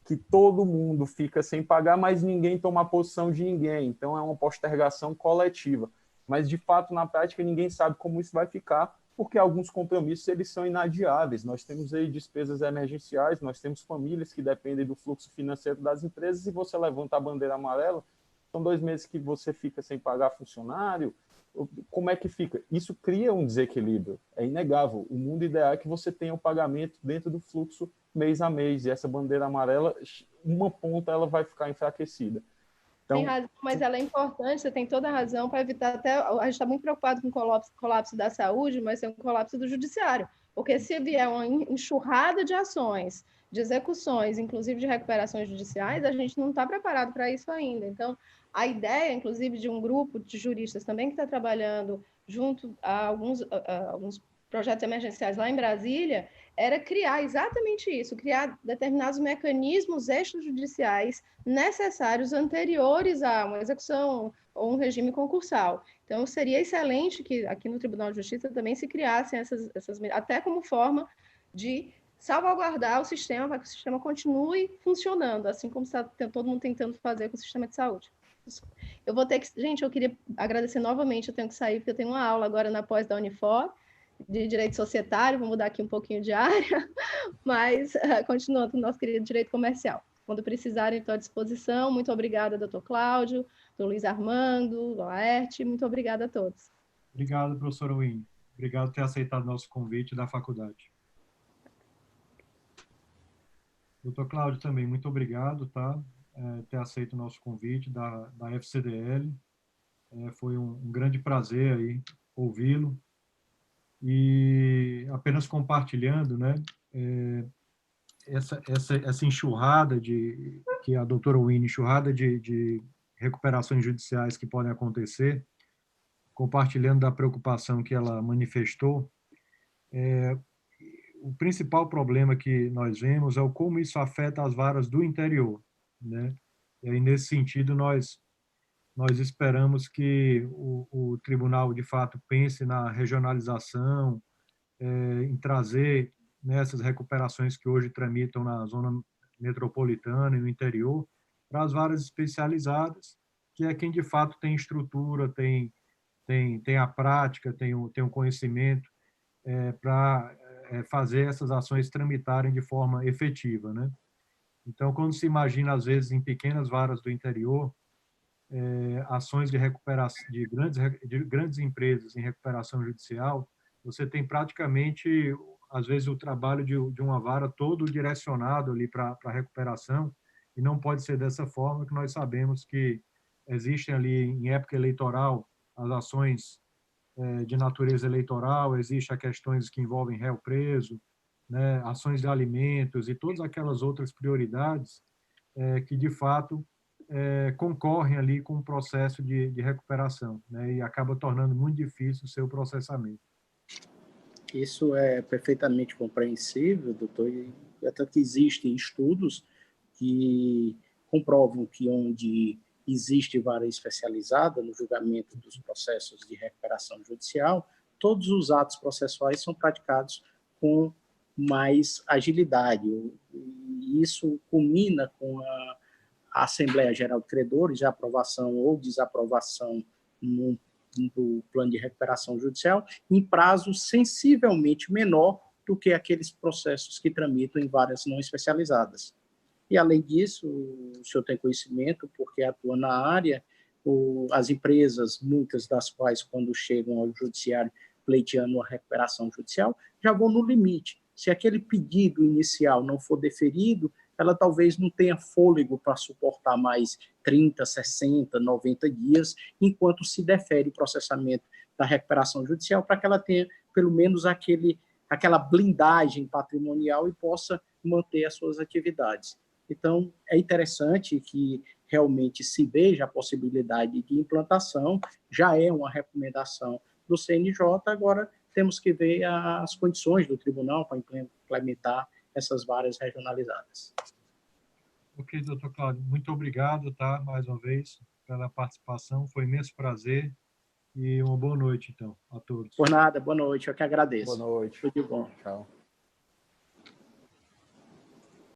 Speaker 5: Que todo mundo fica sem pagar, mas ninguém toma a posição de ninguém. Então, é uma postergação coletiva. Mas, de fato, na prática, ninguém sabe como isso vai ficar, porque alguns compromissos eles são inadiáveis. Nós temos aí despesas emergenciais, nós temos famílias que dependem do fluxo financeiro das empresas, e você levanta a bandeira amarela, são 2 meses que você fica sem pagar funcionário. Como é que fica? Isso cria um desequilíbrio, é inegável. O mundo ideal é que você tenha o pagamento dentro do fluxo mês a mês, e essa bandeira amarela, uma ponta ela vai ficar enfraquecida. Então,
Speaker 6: tem razão, mas ela é importante, você tem toda a razão, para evitar até... A gente está muito preocupado com o colapso da saúde, mas tem um colapso do judiciário, porque se vier uma enxurrada de ações, de execuções, inclusive de recuperações judiciais, a gente não está preparado para isso ainda. Então, a ideia, inclusive, de um grupo de juristas também que está trabalhando junto a alguns projetos emergenciais lá em Brasília, era criar exatamente isso, criar determinados mecanismos extrajudiciais necessários anteriores a uma execução ou um regime concursal. Então, seria excelente que aqui no Tribunal de Justiça também se criassem essas até como forma de salvaguardar o sistema, para que o sistema continue funcionando, assim como está todo mundo tentando fazer com o sistema de saúde. Eu vou ter que... Gente, eu queria agradecer novamente, eu tenho que sair, porque eu tenho uma aula agora na pós da Unifor, de direito societário, vou mudar aqui um pouquinho de área, mas continuando o nosso querido direito comercial. Quando precisarem, estou à disposição. Muito obrigada, doutor Cláudio, doutor Luiz Armando, Laerte, muito obrigada a todos.
Speaker 3: Obrigado, professora Winnie. Obrigado por ter aceitado o nosso convite da faculdade. Doutor Cláudio, também, muito obrigado, tá? Ter aceito o nosso convite da FCDL. Foi um grande prazer aí ouvi-lo. E apenas compartilhando, né, essa enxurrada que a doutora Winnie, enxurrada de recuperações judiciais que podem acontecer, compartilhando da preocupação que ela manifestou. O principal problema que nós vemos é o como isso afeta as varas do interior, né? E aí, nesse sentido, nós esperamos que o tribunal, de fato, pense na regionalização, em trazer nessas recuperações que hoje tramitam na zona metropolitana e no interior, para as varas especializadas, que é quem, de fato, tem estrutura, tem a prática, tem o conhecimento para fazer essas ações tramitarem de forma efetiva, né? Então, quando se imagina, às vezes, em pequenas varas do interior, ações de recuperação de grandes empresas em recuperação judicial, você tem praticamente, às vezes, o trabalho de uma vara todo direcionado ali para a recuperação, e não pode ser dessa forma, que nós sabemos que existem ali, em época eleitoral, as ações de natureza eleitoral, existem as questões que envolvem réu preso, né, ações de alimentos e todas aquelas outras prioridades que, de fato, concorrem ali com o processo de recuperação, né, e acaba tornando muito difícil o seu processamento.
Speaker 4: Isso é perfeitamente compreensível, doutor, e até que existem estudos que comprovam que onde existe vara especializada no julgamento dos processos de recuperação judicial, todos os atos processuais são praticados com mais agilidade. E isso culmina com a Assembleia Geral de Credores, a aprovação ou desaprovação do plano de recuperação judicial, em prazo sensivelmente menor do que aqueles processos que tramitam em varas não especializadas. E, além disso, o senhor tem conhecimento, porque atua na área, as empresas, muitas das quais, quando chegam ao judiciário pleiteando a recuperação judicial, já vão no limite. Se aquele pedido inicial não for deferido, ela talvez não tenha fôlego para suportar mais 30, 60, 90 dias, enquanto se defere o processamento da recuperação judicial, para que ela tenha, pelo menos, aquela blindagem patrimonial e possa manter as suas atividades. Então, é interessante que realmente se veja a possibilidade de implantação, já é uma recomendação do CNJ, agora temos que ver as condições do tribunal para implementar essas varas regionalizadas.
Speaker 3: Ok, doutor Cláudio, muito obrigado, tá, mais uma vez, pela participação, foi um imenso prazer, e uma boa noite, então, a todos.
Speaker 4: Por nada, boa noite, eu que agradeço.
Speaker 5: Boa noite.
Speaker 4: Tudo de bom.
Speaker 5: Tchau.